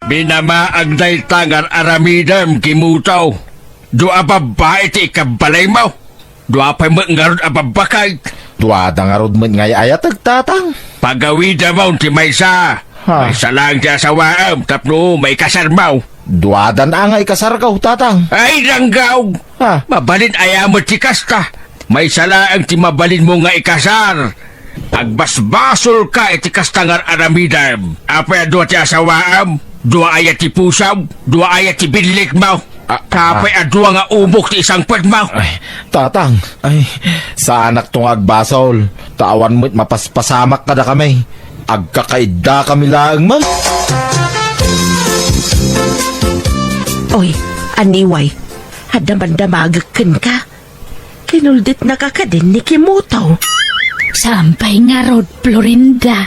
Speaker 6: Binamaag day tangar aramidam kimutaw. Dua babae ti ikabalay mo. Dua pa'y mangarod ababakay.
Speaker 2: Dua dangarod man ngay ayat agtatang.
Speaker 6: Pagawida mo ti Maysa.
Speaker 2: Ha?
Speaker 6: Maysa lang ti asawaam tapno may kasar mo.
Speaker 2: Dua dan angay kasarkaw tatang.
Speaker 6: Ay, langgaw!
Speaker 2: Ha?
Speaker 6: Mabalin ayamo ti kasta. May salaang ti mabalin mo nga ikasar. Agbasbasol ka iti kastangar aramidam. Apay adwa ti asawaam. Dua ayat ti pusaw. Dua ayat ti binlik mo. Kapay adwa nga umok ti isang pwed mo.
Speaker 2: Ay, tatang. Ay, sa anak tong agbasol. Tawan mo't mapaspasamak kada kami. Agkakaida kami laang man.
Speaker 3: Oy, Aniway. Hadamandamagakan ka. Kinuldit na ka din ni Kimoto.
Speaker 4: Sampay nga road, Florinda.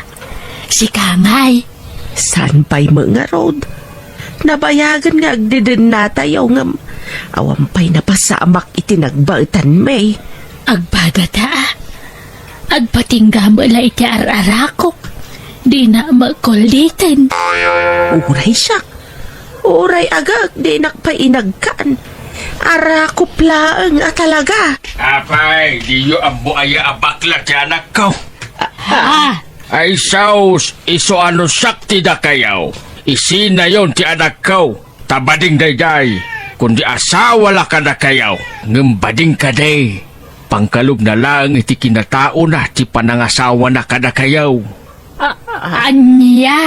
Speaker 4: Si Kangay.
Speaker 3: Saan pa'y mga road? Nabayagan nga agdidin na tayo nga Awampay na pasamak itinagbautan, May.
Speaker 4: Agbada ta. Agpatingga mo la iti ararakok. Di na makulitin.
Speaker 3: Uray siya. Uray agag, di nakpainagkan. Arakop laang talaga.
Speaker 6: Apay, di yu ang buaya abakla ti anak ko.
Speaker 4: Ah,
Speaker 6: Ay saus, iso ano sakti da kayaw. Isina yon ti anak ko. Tabading dayday. Kundi asawa la ka na kayaw. Ngembading ka day. Pangkalog na lang iti kinatao na ti panangasawa na ka na kayaw.
Speaker 4: anya.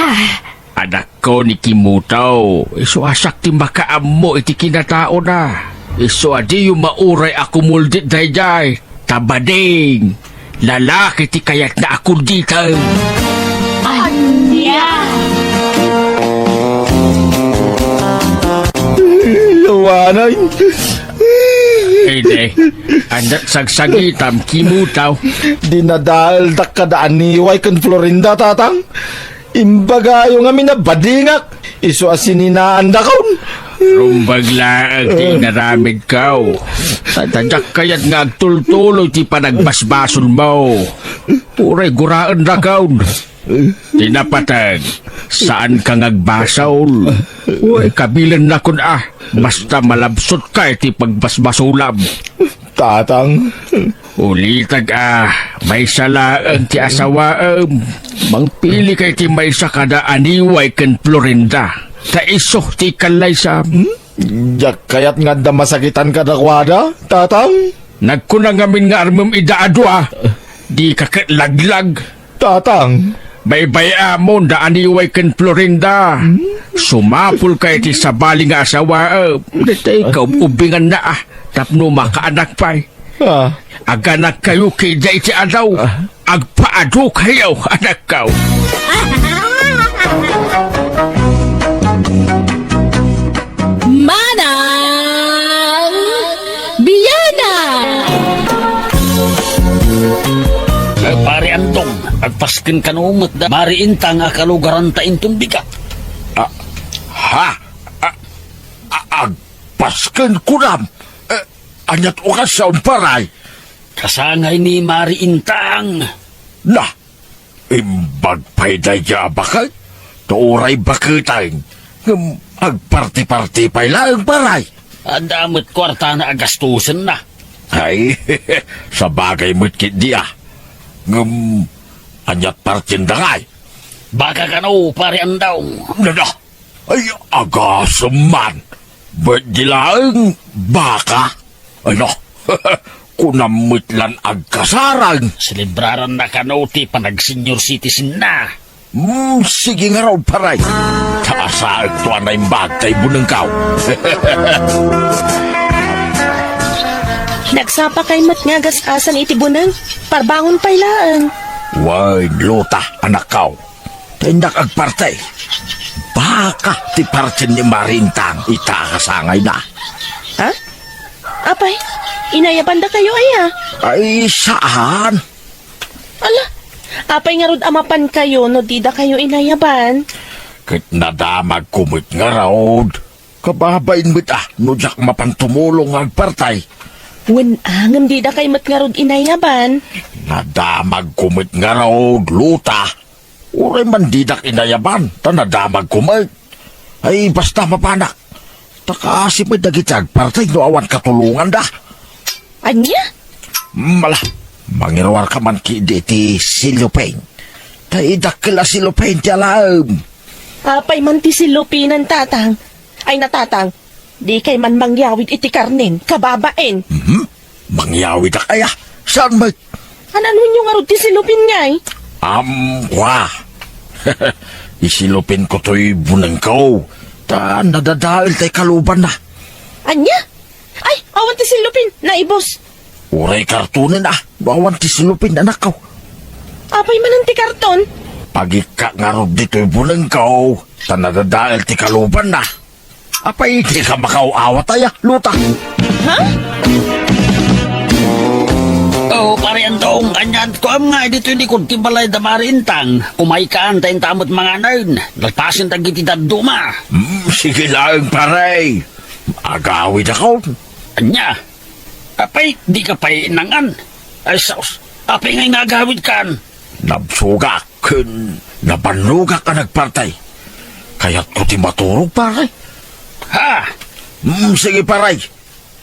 Speaker 6: Anak ko ni Kimutaw. Iso asak ti makaam mo iti kinatao na. Iso adi yung mauray ako muldit dayday. Tabading. Lalaki ti kayat na ako dito.
Speaker 4: Anya.
Speaker 2: Yawanay.
Speaker 6: Ede, anak sagsagitam Kimutaw.
Speaker 2: Dinadal da kadaan ni Waikan Florinda, tatang. Imbaga yung amin na badingak. Iso asininaan da kaun.
Speaker 6: Rumbag laang ti naramid kaw. Tadyak kayat nga agtultuloy ti panagbasbason mo. Uray guraan na kaun. Tinapatag, saan ka ngagbasaw? Uy, kabilan na kun basta malabsot ka ti pagbasbasulam.
Speaker 2: Tatang.
Speaker 6: Ulitag may salaang ti asawaam. Mangpili kay ti may sakada aniway ken Florinda. Ta iso ti kalaysam.
Speaker 2: Jak kayat nga da masakitan ka dakwada, tatang.
Speaker 6: Nagkunang amin nga armam idaado Di kakilaglag.
Speaker 2: Tatang.
Speaker 6: Baybay amon da aniway ken Florinda. Sumapul kay ti sabali nga asawa. Dito ikaw ubingan na tapno makaanak pa'y. Aganak kayo kay day ti adaw. Agpaado kayo anak kaw.
Speaker 4: Manang Biyana.
Speaker 7: Pare Antong, agpaskin ka no matda. Mariinta nga kalugaran ta intong bigat.
Speaker 2: Agpaskan kunam. Anyat ukas sa umparay.
Speaker 7: Kasangay ni Mariintang.
Speaker 2: Na, imbag pa'y daya bakay. Tuuray bakitay. Agparti-parti pa'y laang paray.
Speaker 7: Adamot kwarta na agastusan na.
Speaker 2: Ay, sa bagay mo't kindi anyat partindangay.
Speaker 7: Baka ka no, pare Andong.
Speaker 2: Nana, ay agasam man. Ba't dilaang baka? Ano, kunamit lan agkasarang.
Speaker 7: Selebraran na ka no, ti panag-senior citizen na.
Speaker 2: Sige nga raw paray. Taasaan to anay bagay bunangkaw.
Speaker 3: Nagsapa kay matngagas asan iti bunang. Parbangon pa'y laang.
Speaker 2: Way, luta, anak kaw. Tindak agpartay. Baka ti partin ni Marintang itakasangay na.
Speaker 3: Ha? Apay, inayaban da kayo ay
Speaker 2: Ay, saan?
Speaker 3: Ala, apay nga rod amapan kayo no di da kayo inayaban.
Speaker 2: Kit nadamag kumit nga raod. Kababain mo't no jak mapantumulong agpartay.
Speaker 3: Wenangam di da kayo mat nga rod inayaban.
Speaker 2: Nadamag kumit nga raod, luta. Uray man didak inayaban, ta nadamag kumit. Ay, basta mapanak. Takasi mo'y dagitag partay no awan katulungan da.
Speaker 3: Anya?
Speaker 2: Mala, mangirawar ka man ki ti silupeng. Taidak kila silupeng ti alam.
Speaker 3: Apay man ti silupinan tatang. Ay natatang, di kay man mangyawid iti karnin, kababain.
Speaker 2: Mangyawid na kaya. Saan may?
Speaker 3: Anan nyo nga rod ti silupin ngay?
Speaker 2: Wah. Isilupin ko to'y bunang ko. Ta nadadahil tay kaluban na.
Speaker 3: Anya? Ay, awan ti silupin, naibos.
Speaker 2: Uray kartunin bawan ti silupin anak ko.
Speaker 3: Apay man ti karton.
Speaker 2: Pagika nga rod dito'y bunang ko. Ta nadadahil ti kaluban na. Apay, di ka makauawat ay luta.
Speaker 3: Ha?
Speaker 7: Oh, pare Andong, kanyan ko am nga dito hindi kun timbalay da Marintang. Umay ka antayin tamot mga nain. Lagpasin tagiti daduma.
Speaker 2: Sige lang, paray. agawid ako.
Speaker 7: Anya, apay, di ka pa'y nangan. Ay, sus, apay ngay nagawid kan.
Speaker 2: Nabsugak, nabanugak ka nagpartay. Kaya't ko ti maturog, paray.
Speaker 7: Ha?
Speaker 2: Sige, paray.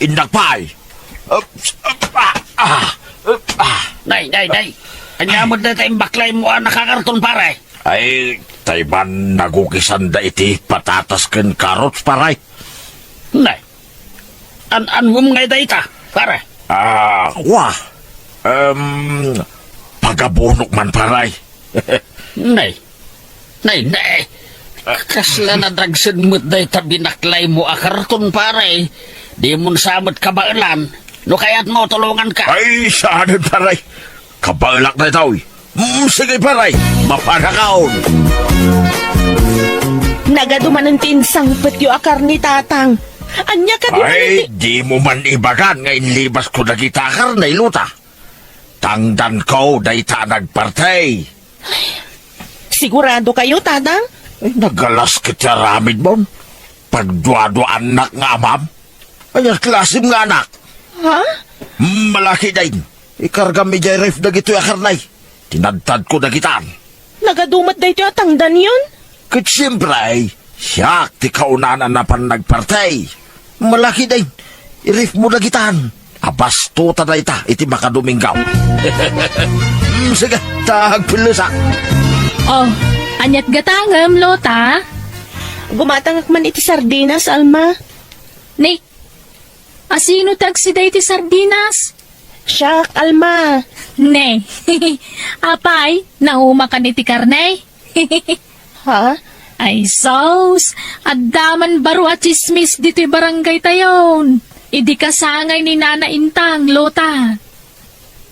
Speaker 2: Indak pay.
Speaker 7: Nay. Anya mo na tayong baklay mo nakakarton pare.
Speaker 2: Ay, tayban nagukisan da iti patatas ken karots, paray.
Speaker 7: Nay, an mo mga ita, pare.
Speaker 2: Wah. Pagabunok man, paray.
Speaker 7: Nay. Kasla na dragsin mo't day tabinaklay mo akarton pare. Di mo samot kabailan. No kaya't mo tulungan ka.
Speaker 2: Ay, saan, paray? Kabalak na ito. Sige, paray. Mapanakaon.
Speaker 3: Nagaduman ng tinsang petyo akar ni tatang. Anya ka di
Speaker 2: Ay, di mo man ibagan ngayon libas ko nagitakar na iluta. Tangdan ko, dayta nagpartay.
Speaker 3: Sigurado kayo, tatang?
Speaker 2: Ay, nagalas kita ramid mo. Pagduado anak nga amam. Ay, klasim nga anak.
Speaker 3: Ha?
Speaker 2: Malaki din. Ikarga mi jay ref na gito akarnay. Tinadtad ko na gitan.
Speaker 3: Nagadumat da ito atangdan yun?
Speaker 2: Kat siyempre ay, siyak ti kaunanan na pan nagpartay. Malaki din. Irif mo na gitan. Abas tuta na ita, iti makaduminggaw. Sige, tagpilusak.
Speaker 4: Oh, anyat gatangam, Lota.
Speaker 3: Gumatangak man iti sardinas, Alma.
Speaker 4: Ni, asino tagsiday ti sardinas?
Speaker 3: Siyak, Alma.
Speaker 4: Ne, apay, nauma ka ni ti karne.
Speaker 3: Ha?
Speaker 4: Ay, sos, addaman baro at chismis dito barangay tayon. Idi kasangay ni Nana Intang, Lota.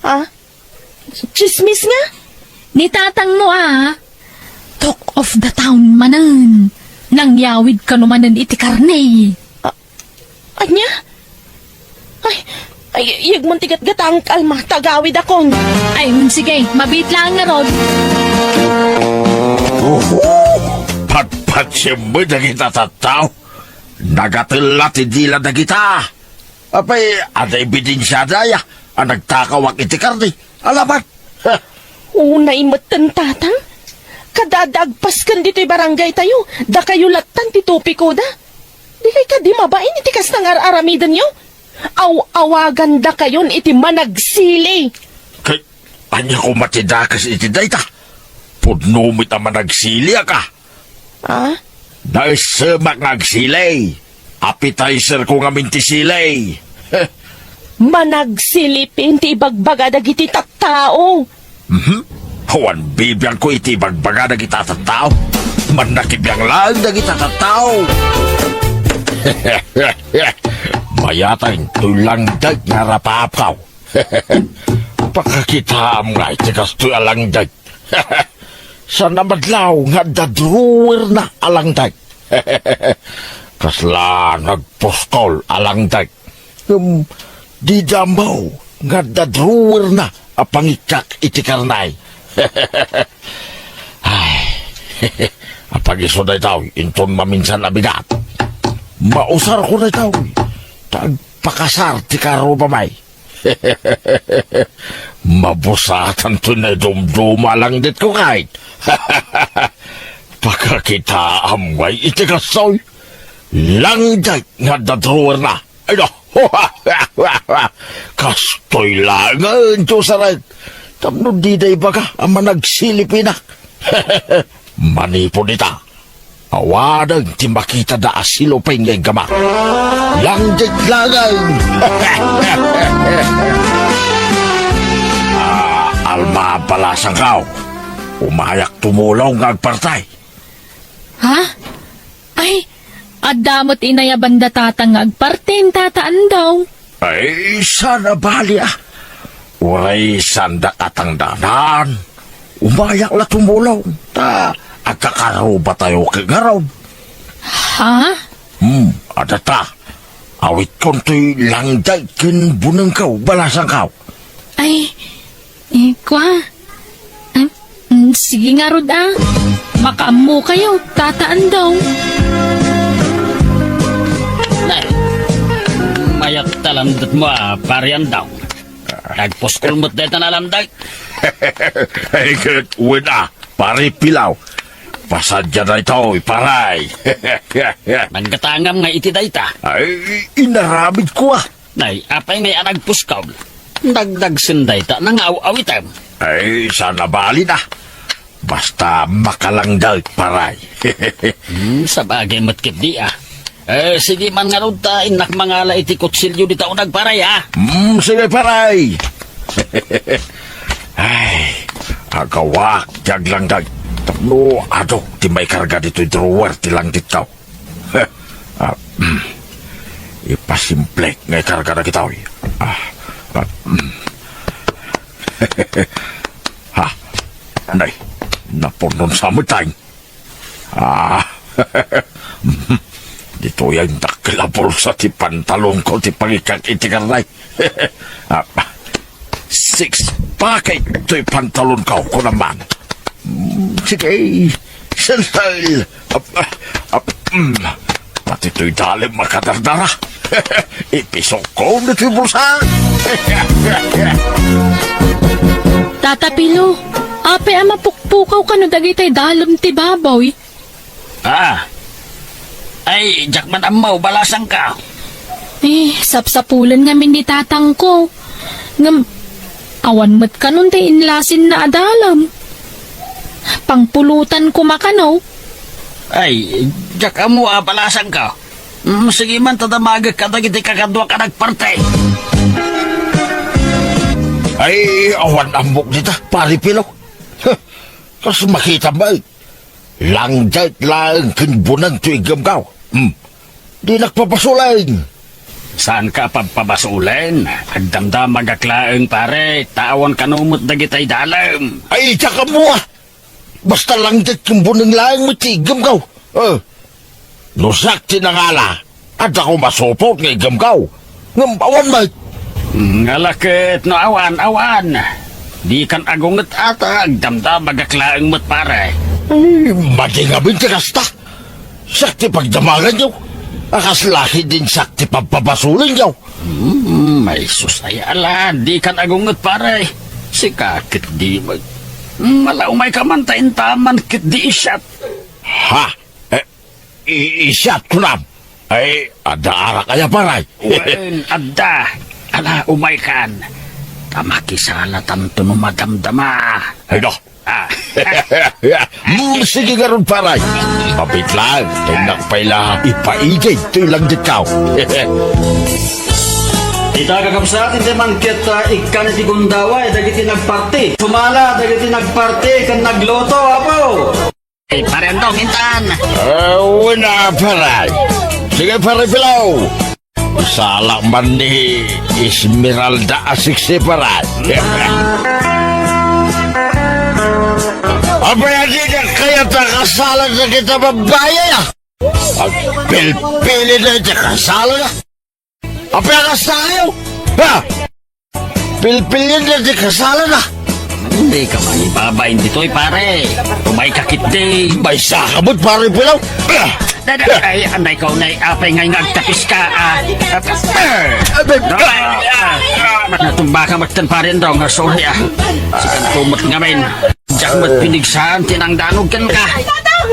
Speaker 3: Ha? Chismis nga?
Speaker 4: Ni tatang mo talk of the town manan. Nangyawid ka numanan iti karne.
Speaker 3: Anya? Ay, yag mong tigat-gatang Alma, tagawid akong.
Speaker 4: Ay, sige, mabit lang nga rod.
Speaker 2: Patpatsimbo na kita tataw. Nagatilat idila na kita. Apay, ada ebidensya daya. Ang nagtakawak iti karni. Alamat.
Speaker 3: Unay matan tatang? Kadadagpas kan dito'y barangay tayo. Da kayo latan ti tupi ko da. Di kay ka di mabain iti kas nang aramidan nyo. Awagan da kayon iti managsili.
Speaker 2: Kay, anya ko matidakas iti dayta. Pudnumit ang managsilya ka.
Speaker 3: Ha?
Speaker 2: Naisamak nagsilay. Appetizer ko nga mintisilay.
Speaker 3: Managsilipin ti ibagbaga dagiti tattao.
Speaker 2: Huwan bibiyang ko iti bagbaga na kita tataw. Manakibiyang lang na kita tataw. Mayatay tulang dag nga rapapaw. Pakakitaam nga iti kastoy alang dag. Sa namadlaw nga dadruwer na alang dag. Kasla nagpostol alang dag. Di dambaw nga dadruwer na apangikak iti karnay. Ay, apag-iso na itaw, inton maminsan na bigat. Mausar ko na itaw, tagpakasar ti karo pamay. Mabusatan to na dumduma lang dit ko kahit. Pakakita amway iti kasoy. Langdag nga dadruwer na. Ay no, kastoy langan to saray. Tapno di day baga ang managsilipina. Manipon ita. Awadag ti makita da asilo pa ingay gama. Langdag langan. Alma palasang kao. Umayak tumulaw ng agpartay.
Speaker 4: Ha? Ay, adamot inayaban da tatang agpartin tataan daw.
Speaker 2: Ay, sana bali ah. Uray sanda katangdanan. Umayak la tumulaw. Agkakaraw ba tayo kagaraw?
Speaker 4: Ha?
Speaker 2: Ada ta. Awit konto'y langday kin bunang kaw, balasang kaw.
Speaker 4: Ay, kwa. Sige nga rod Makaamu kayo, tataan daw.
Speaker 7: Nay, Nandot mo, parian daw. Nagpuskol mo't dito na landay.
Speaker 6: Ay, wala. Pare pilaw. Pasadya na ito, paray.
Speaker 7: Nagkatangam nga iti dayta.
Speaker 6: Ay, inaramid ko ah.
Speaker 7: Nay, apay ngay anagpuskaw. Dagdag sindayta nang aw-awitem.
Speaker 6: Ay, sana bali na. Basta makalanggal, paray.
Speaker 7: Sa bagay matkit di sige man nga ron ta, inak mga iti kutsilyo di taon nagparay
Speaker 6: Sige, paray. Ay, agawak, jaglanggal. Tapno, ado, di may karga dito drawer, tilang ditaw. Ipasimple, ngay karga na kita, oy. Ha, anay, napunon sa matay. Dito yung nakalabol sa ti pantalon ko, ti pangikang itikarnay. 6 packet, ito'y pantalon ko naman. Sige, sandal. Pati ito'y dalim makadardara. Ipisok ko na ito'y bulsa.
Speaker 4: Tata Pilo, ape ama pukpukaw ka no dagitay dalam ti baboy.
Speaker 7: Ay, jakman amaw, balasang ka.
Speaker 4: Sapsapulan ngamin di tatang ko. Awan mat ka nun ti inlasin na adalam. Pangpulutan ko makanaw.
Speaker 7: Ay, jak amo, balasang ka. Sige man, tadamagag ka dagiti kakadwa ka nagparte.
Speaker 6: Ay, awan ambok nita, pari pilaw. Kas makita ba? Langjat lang kinbunan to igamgaw. Di nagpapasulain.
Speaker 7: Saan ka pagpabasulen? Agdamdam magaklaeng pare, taon kanumot dagitay dalam.
Speaker 6: Ay, tsaka mo ah. Basta langjat kinbunan lang mo ti igamgaw. Nusak tinangala. At ako masupot ng igamgaw. Ngampawan ba?
Speaker 7: Ngalakit no awan. Di kan agunget ata, agdamdam magaklaeng mot pare.
Speaker 6: Ay, madingabin ti kasta. Sakti pagdamagan niyo. Akas laki din sakti pagpapasulin niyo.
Speaker 7: May susay ala, di kan agunget pare. Si kakit di mag... Malaumay ka man tayo taman kit di isyat.
Speaker 6: Ha? Isyat ko na. Ay, ada-ara kaya paray.
Speaker 7: Wen, adda. Ala, umay kan. Tamakisala tanto no madamdama.
Speaker 6: Ay, no. Sige nga ron paray. Papit lang. Tinak pala ipaigay. Ito'y lang ditaw.
Speaker 8: Ita kakabsat, iti man kita ikan iti gundawa, dagiti nagparti. Sumala, dagiti nagparti, kan nagloto, apo.
Speaker 7: Ay, pare ando, mintan.
Speaker 6: Wala paray. Sige paray pilaw. Salah man ni Esmeralda asiksi paray. Apa yang dia kaya tak kasalan sa kita babaya ya? Ang pilpili na siya kasalan na. Apa yang kasalan? Ha? Pilpili na siya kasalan na.
Speaker 7: Hindi ka manibabain dito'y pare. Umay kakit di.
Speaker 6: May sakamot pare pilaw.
Speaker 7: Ay, anay ko na apay ngay ngagtapis ka. Natumba ka magtan pa rin daw nga sorry Sikan tumot ngamin. Diyak mat pinigsaan tinangdanog kan ka.
Speaker 3: Tatang!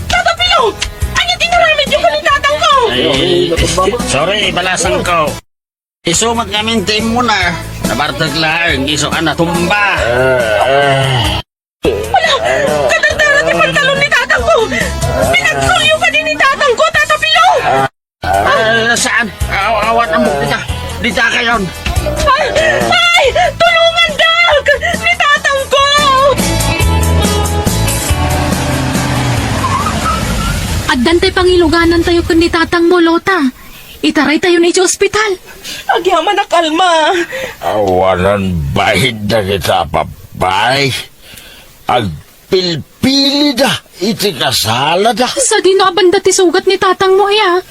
Speaker 3: Tatang Pilo! Ano tinaramid yung kaling tatang ko?
Speaker 7: Ay, sorry, balasang ko. Isumat ngamin team mo na. Nabartag lang, iso ka na tumba.
Speaker 3: Kadagdaran yung pantalon ni tatang ko! Pinagsulyo ka din ni tatang ko, Tata Pilo!
Speaker 7: Saan? Awan ang bukita. Dita kayon.
Speaker 3: Ay! Tulungan, Dag! Ni tatang ko!
Speaker 4: Addan tayo pangiluganan tayo kundi tatang mo, Lota. Itaray tayo ni ospital.
Speaker 3: Agyaman na kalma.
Speaker 6: Awanan bahid na kita, papay. Ang pilpili na, iti kasala na.
Speaker 4: Sa di na banda ti sugat ni tatang mo, ya.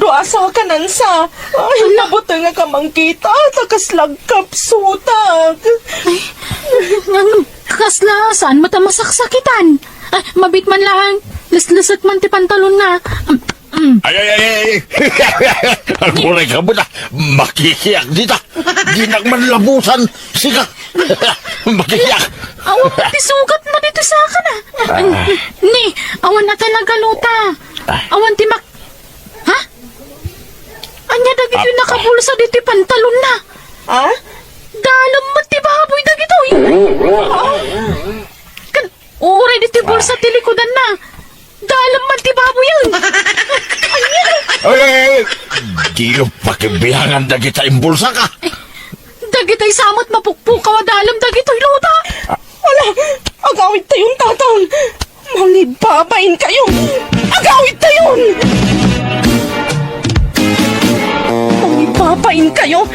Speaker 3: Duasa ka nansa. Ay, nabuto nga ka mangkita. Takaslag kapsutag.
Speaker 4: Kasla, saan mata masaksakitan? Mabit man lang. Laslasat man ti pantalon nga.
Speaker 6: Ay! Ang kulay ka mo na. Makikiyak dita. Di nagmanlabusan. Sige. Makikiyak.
Speaker 4: Awan mo, tisugat mo dito sa akin Ni, awan na talaga luta. Awan ti Ha? Anya dagito yung nakabulsa dito yung pantalon na.
Speaker 3: Ha?
Speaker 4: Dalam mo ti baboy dagito. Uri dito yung bulsa ti likodan na. Dalam man ti baboy yun.
Speaker 6: Ay! Di yung pakibihangan na kita imbulsa ka.
Speaker 4: Dagito'y samot mapukpukaw dalam dagito'y luta.
Speaker 3: Wala, agawid tayong tatang. Mangibabain kayo. Agawid tayon. Mangibabain kayo.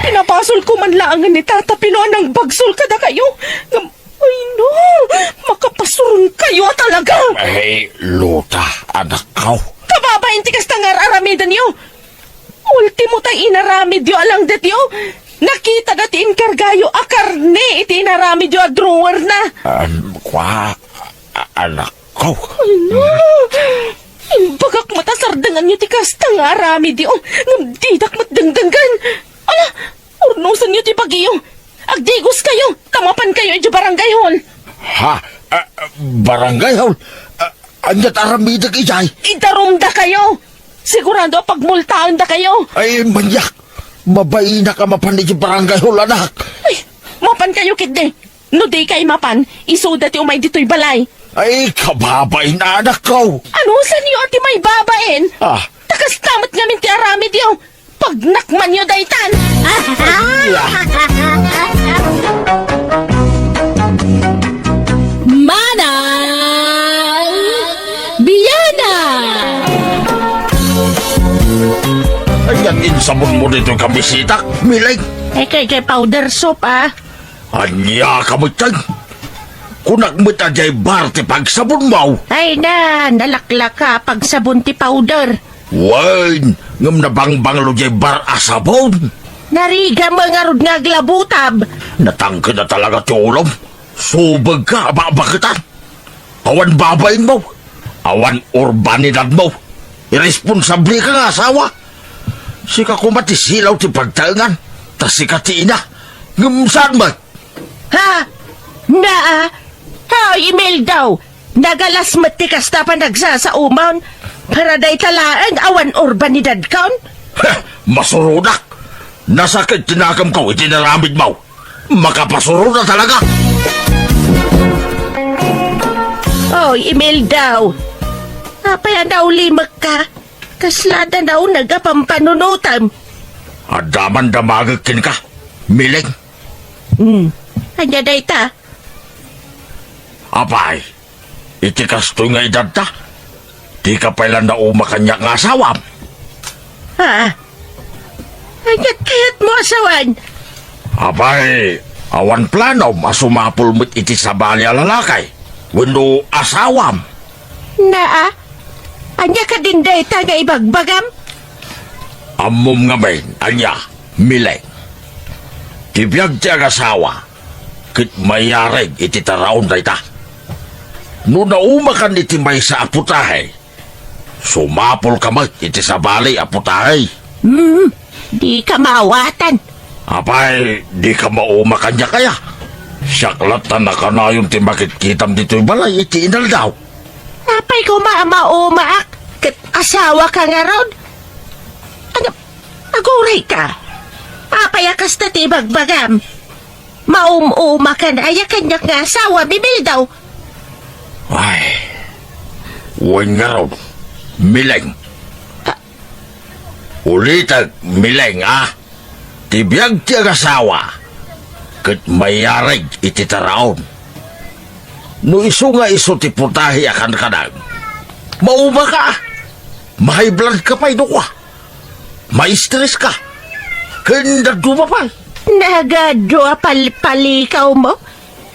Speaker 3: Pinapasol ko man laangan ni Tata Pinoan ng bagsol kada kayo. Ay no, makapasurun kayo talaga.
Speaker 6: Ay, luta, anak ko.
Speaker 3: Kababain tikas tangar aramidan niyo. Ultimo tay inaramid yo alang det yo. Nakita dati inkargayo akarne iti inaramid yo a drawer na.
Speaker 6: Anak ko.
Speaker 3: Ano? Imbagak matasardangan niyo tikas tangar aramid yo. Ngabdidak matdangdangan. Ala, urnusan niyo ti pagiyo. Agdigos kayo. Tamapan kayo iti barangay hall.
Speaker 6: Ha? Barangay hall? Anyat aramidag ijay.
Speaker 3: Idarumda kayo. Sigurado pagmultaan da kayo.
Speaker 6: Ay, manyak. Mabay na ka mapanig yung barangay hall, anak.
Speaker 3: Ay, mapan kayo kidde. No di kay mapan, isuda ti umay dito'y balay.
Speaker 6: Ay, kababay na anak ko.
Speaker 3: Ano sa niyo ati may babaen? Takas tamat ngamin ti aramid yo. Pag nakman nyo daytan.
Speaker 4: Manang Biyana!
Speaker 6: Ayan, insabon mo dito yung kabisitak, Miling.
Speaker 3: Kay powder soap
Speaker 6: Anya ka mo tiyan. Kunak mo tajay bar ti pagsabon mo.
Speaker 3: Ay na, nalaklak ka pag sabon ti powder.
Speaker 6: Wain, ngam na bangbang lo jay bar asabon.
Speaker 3: Nariga mga rod nga glabutab.
Speaker 6: Natangke na talaga ti ulom. Subag ka, babakitan. Awan babayin mo. Awan urbanidad mo. Irresponsable ka nga asawa. Sika kumatisilaw ti pagtaingan. Tas sika ti ina. Ngam saan ba?
Speaker 3: Ha? Email daw. Nagalas matikas na pa nagsasaumaw. Para day talaan awan urbanidad kaon.
Speaker 6: Masurudak. Nasakit tinakam ko, itinaramid mo. Makapasuro na talaga.
Speaker 3: Email daw. Apaya daw limak ka. Kaslada daw nagapampanunutan.
Speaker 6: Adaman damagakin ka, Miling.
Speaker 3: Anya day ta.
Speaker 6: Apay, itikas to nga edad ta. Di ka pailan na umakanya nga asawam.
Speaker 3: Ha? Anyat kayat mo asawan.
Speaker 6: Apay, awan plano masumapul mo't iti sa bali alalakay. Wendo asawam.
Speaker 3: Anya ka din day ta nga ibagbagam?
Speaker 6: Amom nga main, anya, Miling. Tibiyag ti ang asawa, kit mayareg iti taraon day ta. No naumakan iti may sa aputahe, sumapol ka mat iti sa bali aputahe.
Speaker 3: Di ka maawatan.
Speaker 6: Apay, di ka maumakan niya kaya. Siyaklatan na ka na yung timakit-kitam dito'y balay, iti inal daw.
Speaker 3: Apay ko maumaak. Kat asawa ka nga ron. Aguray ka. Apay akas na tibagbagam. Maumuma ka na ayakan niya nga asawa, bimil daw.
Speaker 6: Ay, huwag nga raw, Miling. Ulitag, Miling, Tibiyag ti ang asawa, kat mayareg iti taraon. No iso nga iso ti putahi akan kanang, mauma ka, mahay blood ka pa ino ka, ma-stress ka, kanda dumapay.
Speaker 3: Nagado palikaw mo?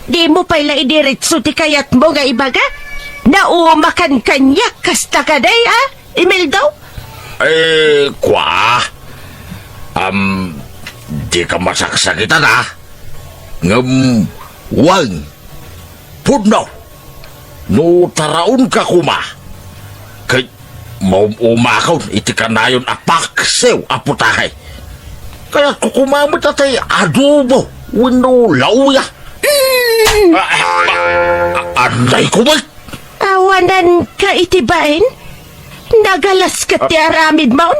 Speaker 3: Di mo pala idiretso ti kayat mo nga ibaga? Naumakan kanya kasta ka day, Email daw?
Speaker 6: Di ka masaksakitan, wag, pudno, no taraon ka kuma, kay Maumakaw, iti kanayon apaksew aputahe. Kaya kukumamit atay adobo, wino lauya. Anday ko ba?
Speaker 3: Awanan ka itibain? Nagalas ka ti aramid maun?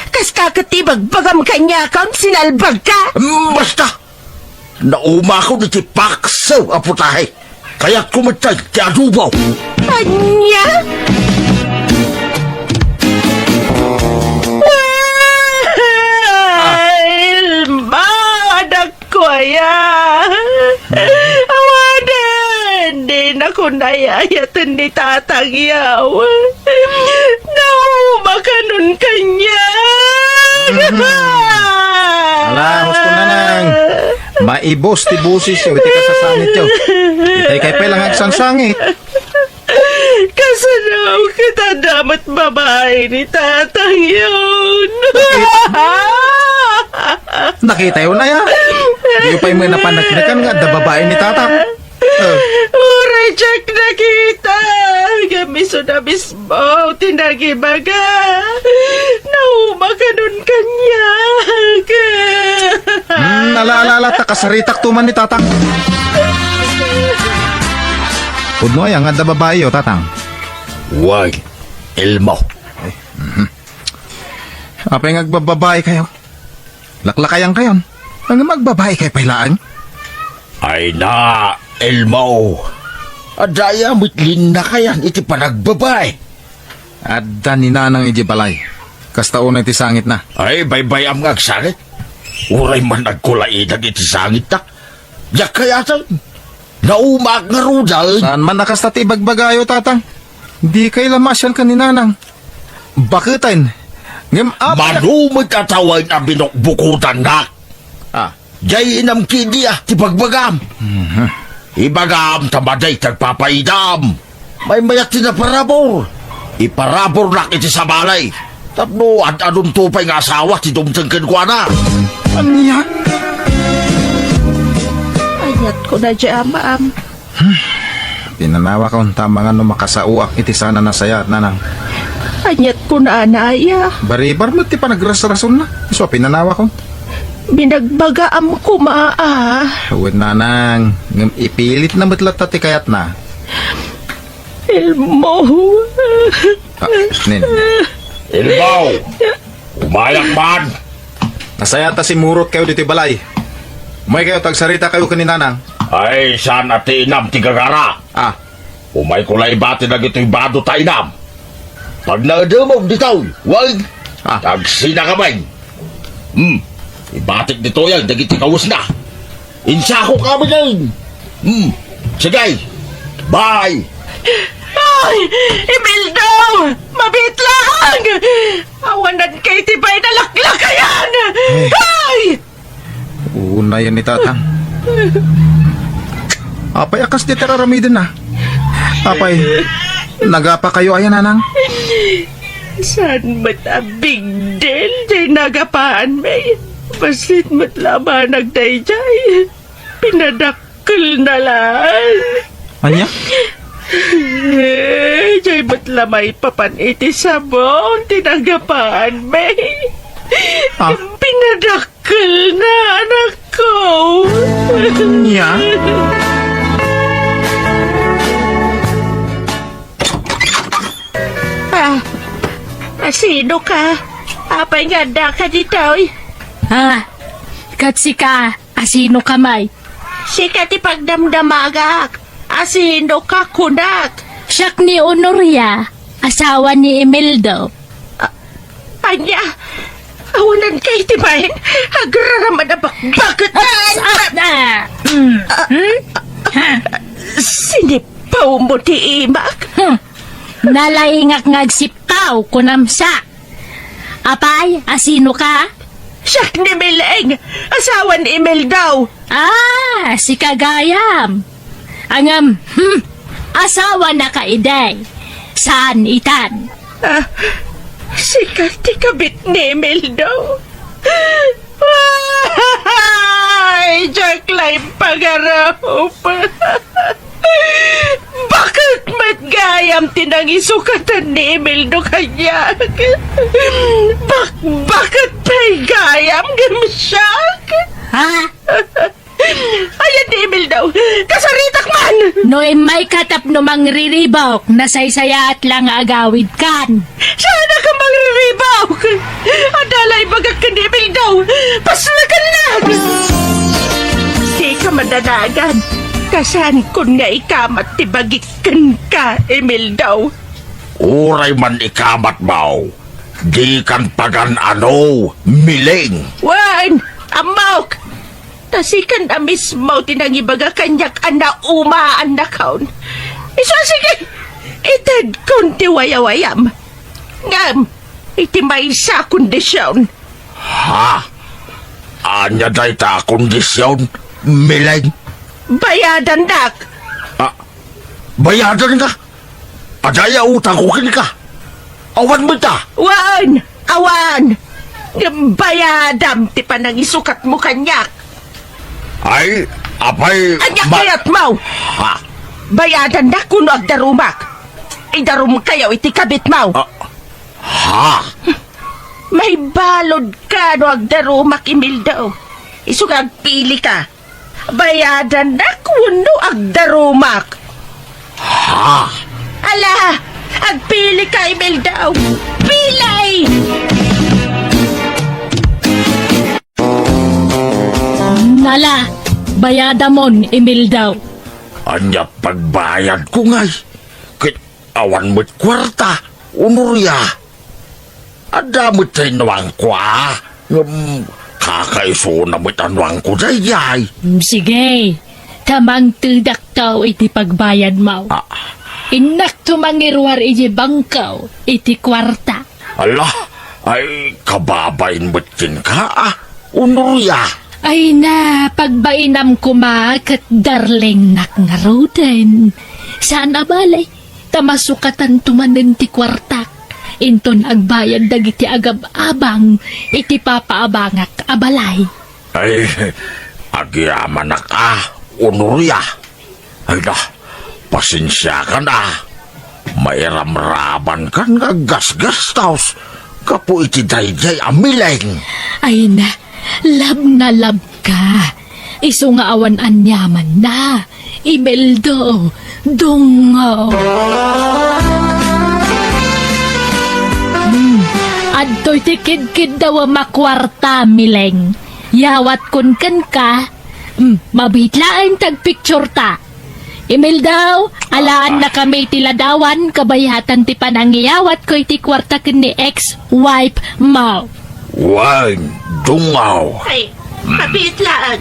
Speaker 3: Kas kakatibag bagam kanya kaun sinalbag ka?
Speaker 6: Basta, naumakaw iti paksew aputahe. Kaya kumitay ti adobo.
Speaker 3: Anya? Ilma, anak ko ya. Awanan, di na ko nayayatan ni tatang yaw. Naumakanon kanya.
Speaker 2: Ala, husto na nang. Maibos ti busis yo, iti kasasangit yo. Itay kay pelang agsangsangit.
Speaker 3: Kasanaw kita damat babae ni tatang yun.
Speaker 2: Nakita yun na ya. Di pa yung mga napanagnakan nga, da babae ni tata.
Speaker 3: Uray, Jack, nakita. Gamiso na mismo, tinagibaga. Naumakanon kanya.
Speaker 2: Ala, takasaritak tuman ni tatang. Pudno ay, nga da babae yo, tatang.
Speaker 6: Wag, Elmo.
Speaker 2: Apay ngagbababae kayo. Laklakayan kayon. Ang magbabae kay pailaan.
Speaker 6: Ay na, Elmo. Adaya mitlin na kayan, iti panagbabay.
Speaker 2: Adda ni nanang iji balay. Kastaon iti sangit na.
Speaker 6: Ay, baybay am ngagsangit. Uray man nagkulaidag iti sangit na. Yak kaya sa naumak nga rudal.
Speaker 2: Saan man nakastati bagbagayo, tatang? Di kay lamasyal ka ni nanang. Bakitin. Ngem
Speaker 6: Manumit atawag na binukbukutan na. Jay inam kidi ti pagbagam. Ibagam tamaday tagpapaidam. May mayat na parabor. Iparabor nak iti sa balay. Tapno at anong tupay nga asawa ti dumtengken ko na.
Speaker 2: Aniya?
Speaker 3: Ayat ko na dyan, ma'am.
Speaker 2: Pinanawa ko tama nga no makasauak iti sana nasaya at nanang.
Speaker 3: Anyat ko na anaya.
Speaker 2: Baribar mo ti panagrasrason na. So pinanawa ko.
Speaker 3: Binagbagaam ko maa.
Speaker 2: Huwag nanang. Ngem ipilit na matlat ti kayat na.
Speaker 3: Elmo.
Speaker 2: Nin.
Speaker 6: Elmo! Umayak man!
Speaker 2: Nasaya ta si Murot kayo dito balay. Umay kayo tagsarita kayo kaninanang.
Speaker 6: Ay, saan ati inam ti gagara? Umay ko lang ibati na gito'y bado ta inam. Pag naadamog ditaw, wag! Tagsina kamay. Ibatik dito yan, dagiti kawas na. Insako kami yan. Sige, bye!
Speaker 3: Ay! Imeldo! Mabit lang! Awanan kay tibay na laklakayan! Ay!
Speaker 2: Una yan ni tatang. Apay akas di tararamidin na. Apay, nagapa kayo ayan nanang.
Speaker 3: Saan matabig del jay nagapaan may? Basit matlaba nagdayjay. Pinadakkel na lang.
Speaker 2: Anya?
Speaker 3: Jay matlamay papan iti sabon. Tinagapaan may. Pinadakkel na anak ko.
Speaker 2: Anya?
Speaker 3: Sino ka? Apay ganda ka dito eh.
Speaker 4: Katsika, asino kamay?
Speaker 3: Sika ti pagdamdamagak. Asino ka kunak?
Speaker 4: Siyak ni Honoria, asawa ni Imeldo.
Speaker 3: Anya, awanan kay tibahin. Agraraman na bakbakat na. Sinipaw mo ti imak?
Speaker 4: Nalaingak ngagsipaw kunamsa. Apay, asino ka?
Speaker 3: Siyak ni Mileng, asawa ni Emil daw.
Speaker 4: Si Kagayam. Asawa na kaiday. Saan itan?
Speaker 3: Sikat ti kabit ni Emil daw. Ay, Jack Lime pagarap. Bakit matgayam tinang isukatan ni Imeldo kanya? Bakit pa'y gayam gamsyak?
Speaker 4: Ha?
Speaker 3: Ayan ni Imeldo, kasaritak man!
Speaker 4: Noy may katap no mangriribok, nasaysaya at lang agawid kan.
Speaker 3: Sana ka magriribaw! Adalay bagak ka ni Imeldo, paslakan na! Di ka madanagan. Kasan kun nga ikamat tibagikan ka, Imeldo.
Speaker 6: Uray man ikamat mo. Di kan pagan ano, miling.
Speaker 3: Wan! Amok! Tasikan na mismo tinangibaga kanyak ana umaan na kaun. Iso sige! Itad kun ti wayawayam. Ngam, iti may sa kondisyon.
Speaker 6: Ha? Anya day ta kondisyon, miling.
Speaker 3: Bayadan dak!
Speaker 6: Bayadan ka. Adaya utang ko kini ka. Awan mo ta.
Speaker 3: Wan! Awan! Bayadam ti panangisukat mo kanyak.
Speaker 6: Ay, apay...
Speaker 3: Anyak kayat mo!
Speaker 6: Ha?
Speaker 3: Bayadan na kuno agdarumak. Idarum kayo iti kabit mo.
Speaker 6: Ha?
Speaker 3: May balod ka no agdarumak, Imeldo. Isugag pili ka. Bayadan na kuno agdarumak.
Speaker 6: Ha?
Speaker 3: Ala! Agpili ka, Imeldo. Pilay!
Speaker 4: Nala, bayadamon, Imeldaw.
Speaker 6: Anya pagbayad ko ngay. Kit awan mo't kwarta. Unurya. Adamot sa'y nawang kwa. Kakaiso na mo't anwang ko dayay.
Speaker 4: Sige, tamang tudak tao iti pagbayad mo. Inak tumangirwar iti bangkaw, iti kwarta.
Speaker 6: Ala, ay kababain mo't kin ka Unurya.
Speaker 4: Ay na, pagbainam kumakat darling nakngaroten. Sana balay, tamasukatan tumanen ti kwartak. Inton agbayad dagiti agab-abang, iti papaabangak abalay.
Speaker 6: Ay, agyaman na ka, Unurya. Ay na, pasensya ka na. Mairamraban ka nga gas-gastaws. Kapo iti dayjay amileng.
Speaker 4: Ay na, lab ka. Iso nga awan anyaman na. Imeldo, dungo. Adto'y tikid-kid daw makwarta, mileng. Yawat kun kan ka. Mabitlaan tag-picture ta. Imeldaw, alaan na kami tiladawan, kabayatan ti panangiyawat ko iti kwarta ken ni ex-wife mo.
Speaker 6: Wine, dungaw.
Speaker 3: Ay, mabitlaan.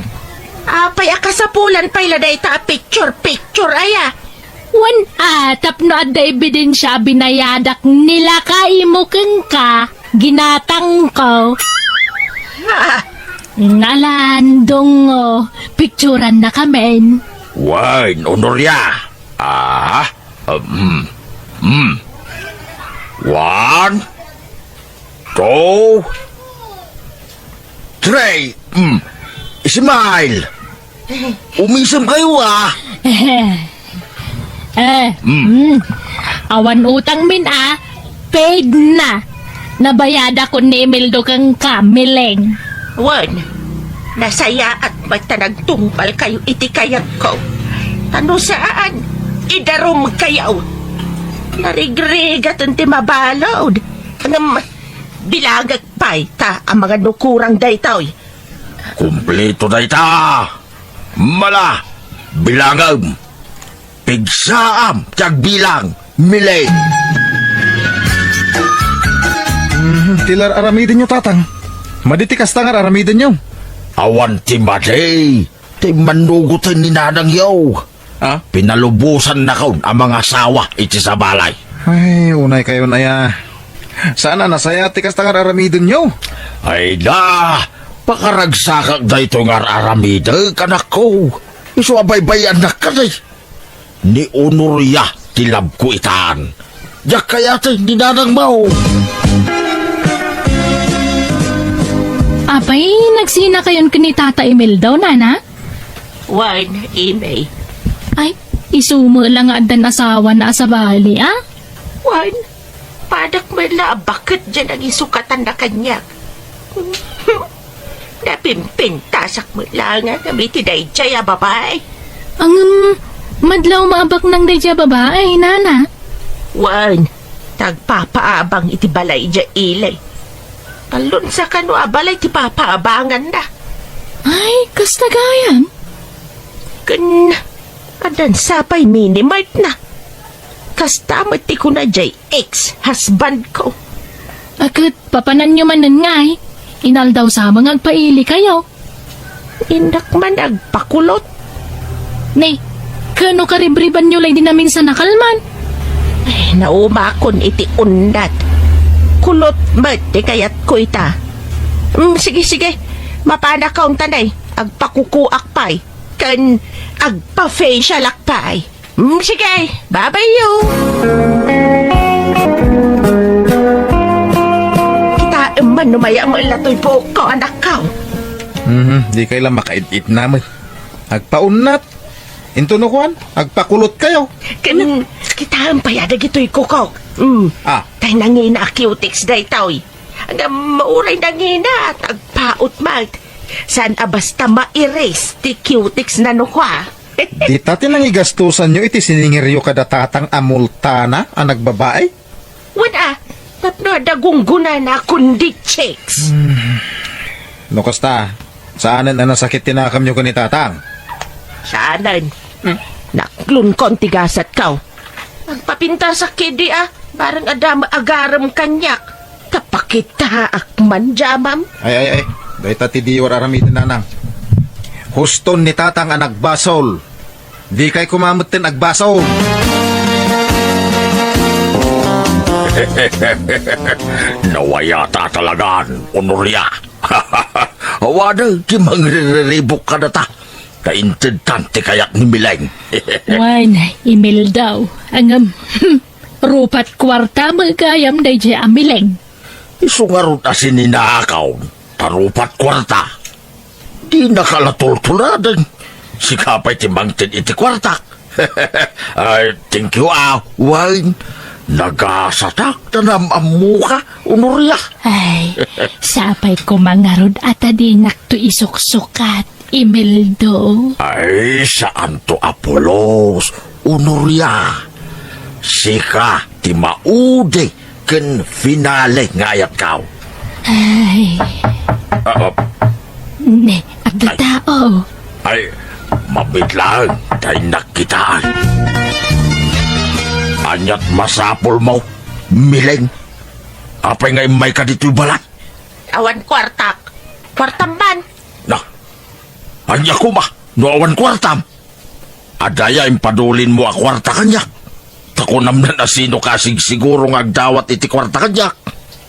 Speaker 3: Paya kasapulan pa iladay ta picture aya.
Speaker 4: Wan tapno adda ebidensya binayadak nila kaimo keng ka, ginatang ko. Ngalandong picturean na kami.
Speaker 6: Wine, Unurya. 1, 2, 3. Smile. Umisam kayo
Speaker 4: Awan utang min paid na. Nabayada ko ni Imeldo kang kamileng.
Speaker 3: Wan, nasaya at magtanagtumpal kayo iti kayat ko. Ano saan? Idarom kayo. Narigrigat ang timabalod. Ang bilagag pay ta ang mga nukurang daytoy.
Speaker 6: Kumpleto na ita. Mala, bilangam. Pigsaam, tagbilang, milay.
Speaker 9: Tilar aramidin nyo, tatang. Maditikas tangar aramidin nyo.
Speaker 6: Awan ti maday. Ti manugutin ni nanang yaw. Pinalubusan na kaun ang mga asawa iti sa balay.
Speaker 9: Ay, unay kayo na ya. Sana nasaya tikas tangar aramidin nyo.
Speaker 6: Ay da, pakaragsakag da ito nga aramida, kanak ko. Iso abay-bayan na kanay. Ni Unurya, tilab ko itaan. Yak kaya tayo, ni nanang mau.
Speaker 4: Abay, nagsina kayon kini Tata Imeldo, nana?
Speaker 3: Wan, Imay.
Speaker 4: Ay, Isumo lang nga dan asawa na sa bali, ah?
Speaker 3: Wan, padak mala, bakit dyan ang isukatan na kanya? Napimpintasak mo lang nga, namiti day jaya babae.
Speaker 4: Ang madlaw maabak ng dadya babae, nana.
Speaker 3: Wan, tagpapaabang iti balay dya ilay. Palun sa kano abalay ti papaabangan na.
Speaker 4: Ay, kasta gayan.
Speaker 3: Kan, adan sapay minimart na. Kasta mati ko na jay ex-husband ko.
Speaker 4: Akit, papanan nyo man nga eh. Inal daw sa mga agpaili kayo.
Speaker 3: Indak man nagpakulot.
Speaker 4: Nay, kano karibriban nyo lang din namin sa nakalman.
Speaker 3: Ay, naumakon iti undat. Kulot mat, di kayat ko ita. Sige, sige. Mapana kaong tanay. Agpakukuak pa'y. Kan agpa-facial akpay. Sige, babay you. Kita man numaya mo ilatoy po ko, anak ka.
Speaker 9: Di kayo lang makaidit namin. Agpaunat. Into no kuan, agpakulot kayo.
Speaker 3: Kan kita ang payadag ito'y kukok.
Speaker 9: Ah,
Speaker 3: Tay nangina cutics day taw'y. Hanggang mauray nangina at agpaot mag. San basta ma-erase ti cutics na nukwa.
Speaker 9: di tati nang igastusan nyo iti siningiryo kada tatang amultana ang nagbabae.
Speaker 3: Wala, tapno dagungguna na kundi chicks.
Speaker 9: No kasta, saanan na nasakit tinakam nyo ni tatang?
Speaker 3: Saanan? Naklun kon tigasat kaw. Magpapinta sa kidi parang adam agaram kanyak. Kapakita akman jamam.
Speaker 9: Ay. Dahil tati diwar aramitin nanang. Huston ni tatang ang nagbasol. Di kay kumamutin agbasol.
Speaker 6: Nawayata talagaan, Honoria. Wada, kimang riribok ka na ta. Kaintintante kayak ni Mileng.
Speaker 4: Wan, email daw. Ang rupat kwarta magayam day jay amileng.
Speaker 6: Isungarot asin ni Naakaw, tarupat kwarta. Di nakalatultuladan. Sikapay timangtin iti kwarta. Ay, thank you, Wine. Nagasatak na namamuka, Honoria.
Speaker 4: Ay, sapay ko mangarod at adinak to isuksukat. Email do.
Speaker 6: Ay, saan to Apolos, Honoria? Sika, ti maude, ken finale ngayat kaw.
Speaker 4: Ay, ne, agda tao.
Speaker 6: Ay, mabitlaan, tayo nakitaan. Anyat masapol mo, Mileng. Apay ngay may ka dito'y balat.
Speaker 3: Awan kwartak. Kwartamban.
Speaker 6: Na, anya ko ba? Noawan kwartam. Adaya impadulin mo a kwarta kanyak. Takunam na sino kasig siguro agdawat iti kwarta kanyak.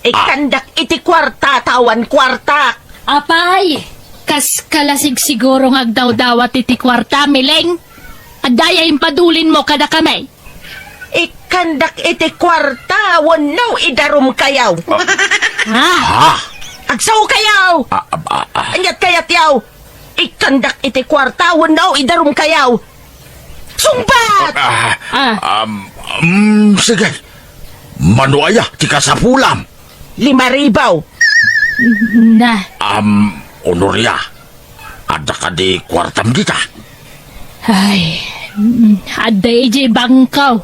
Speaker 3: Ikandak iti kwarta, tawan kwartak.
Speaker 4: Apay, kas kalasig siguro agdaw-dawat iti kwarta, Mileng. Adaya impadulin mo kada kamay.
Speaker 3: Ikandak iti kwarta, wano idarum kayaw.
Speaker 6: Ha?
Speaker 3: Agsaw kayaw. Anyat kayat yaw. Ikandak iti kwarta, wano idarum kayaw. Sumbat!
Speaker 6: Sige. Manuaya, tika sa pulam.
Speaker 3: 5,000.
Speaker 4: Na,
Speaker 6: Honoria. Ada ka di kwartam kita.
Speaker 4: ay, aday jay bangkaw.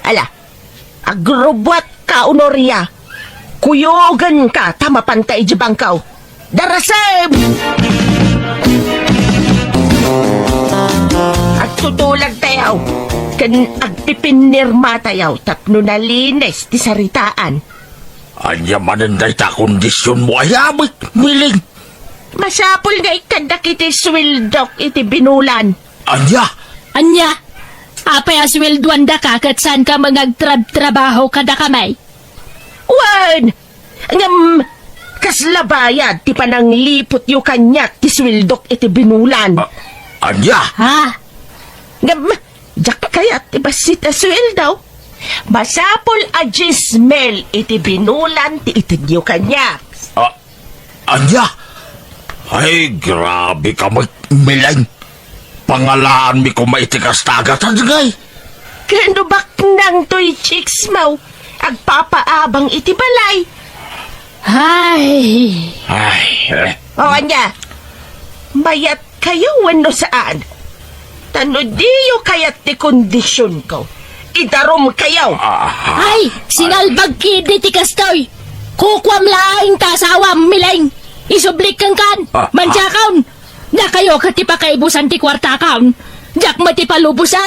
Speaker 3: Ala, agrobot ka, Honoria. Kuyogan ka, tama pantay di bangkaw. Darasem! At tutulag tayaw. Kan agpipinirma tayaw. Tapno na linis ti saritaan.
Speaker 6: Anya mananday ta kondisyon mo ayamit, Mileng.
Speaker 3: Masapol nga ikandak iti swildok iti binulan.
Speaker 6: Anya?
Speaker 4: Anya, apay aswelduan da ka kat saan ka magagtrabaho kada kamay?
Speaker 3: Wan! Ngam, kaslabayad ti panang lipot yu kanyak ti swildok iti binulan.
Speaker 6: Anya?
Speaker 4: Ha?
Speaker 3: Ngam, jak kayat ti basit a sweldaw. Masapol a gismel iti binulan ti itigyo kanya.
Speaker 6: Anya? Ay, grabe ka, Mileng. pangalaan mi ko maitikas tagatan, gay.
Speaker 3: Kano bak nang to'y chicks mo? Agpapaabang iti balay.
Speaker 4: Ay,
Speaker 6: Ay,
Speaker 3: O anya, mayat kayo wano saan? Tano diyo kayat ti kondisyon ko. Idarom kayo.
Speaker 4: ay, sinalbag kidi ti kastoy. Kukwam laing tasawam miling. Isublik kang kan, mansyakaon. Na kayo kati pa kaibusan ti kwarta kaon. Jak mati palubos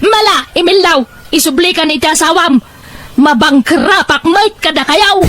Speaker 4: Mala, imilaw, isublikan ni tasawam. Mabangkrapak mait kada kayaw.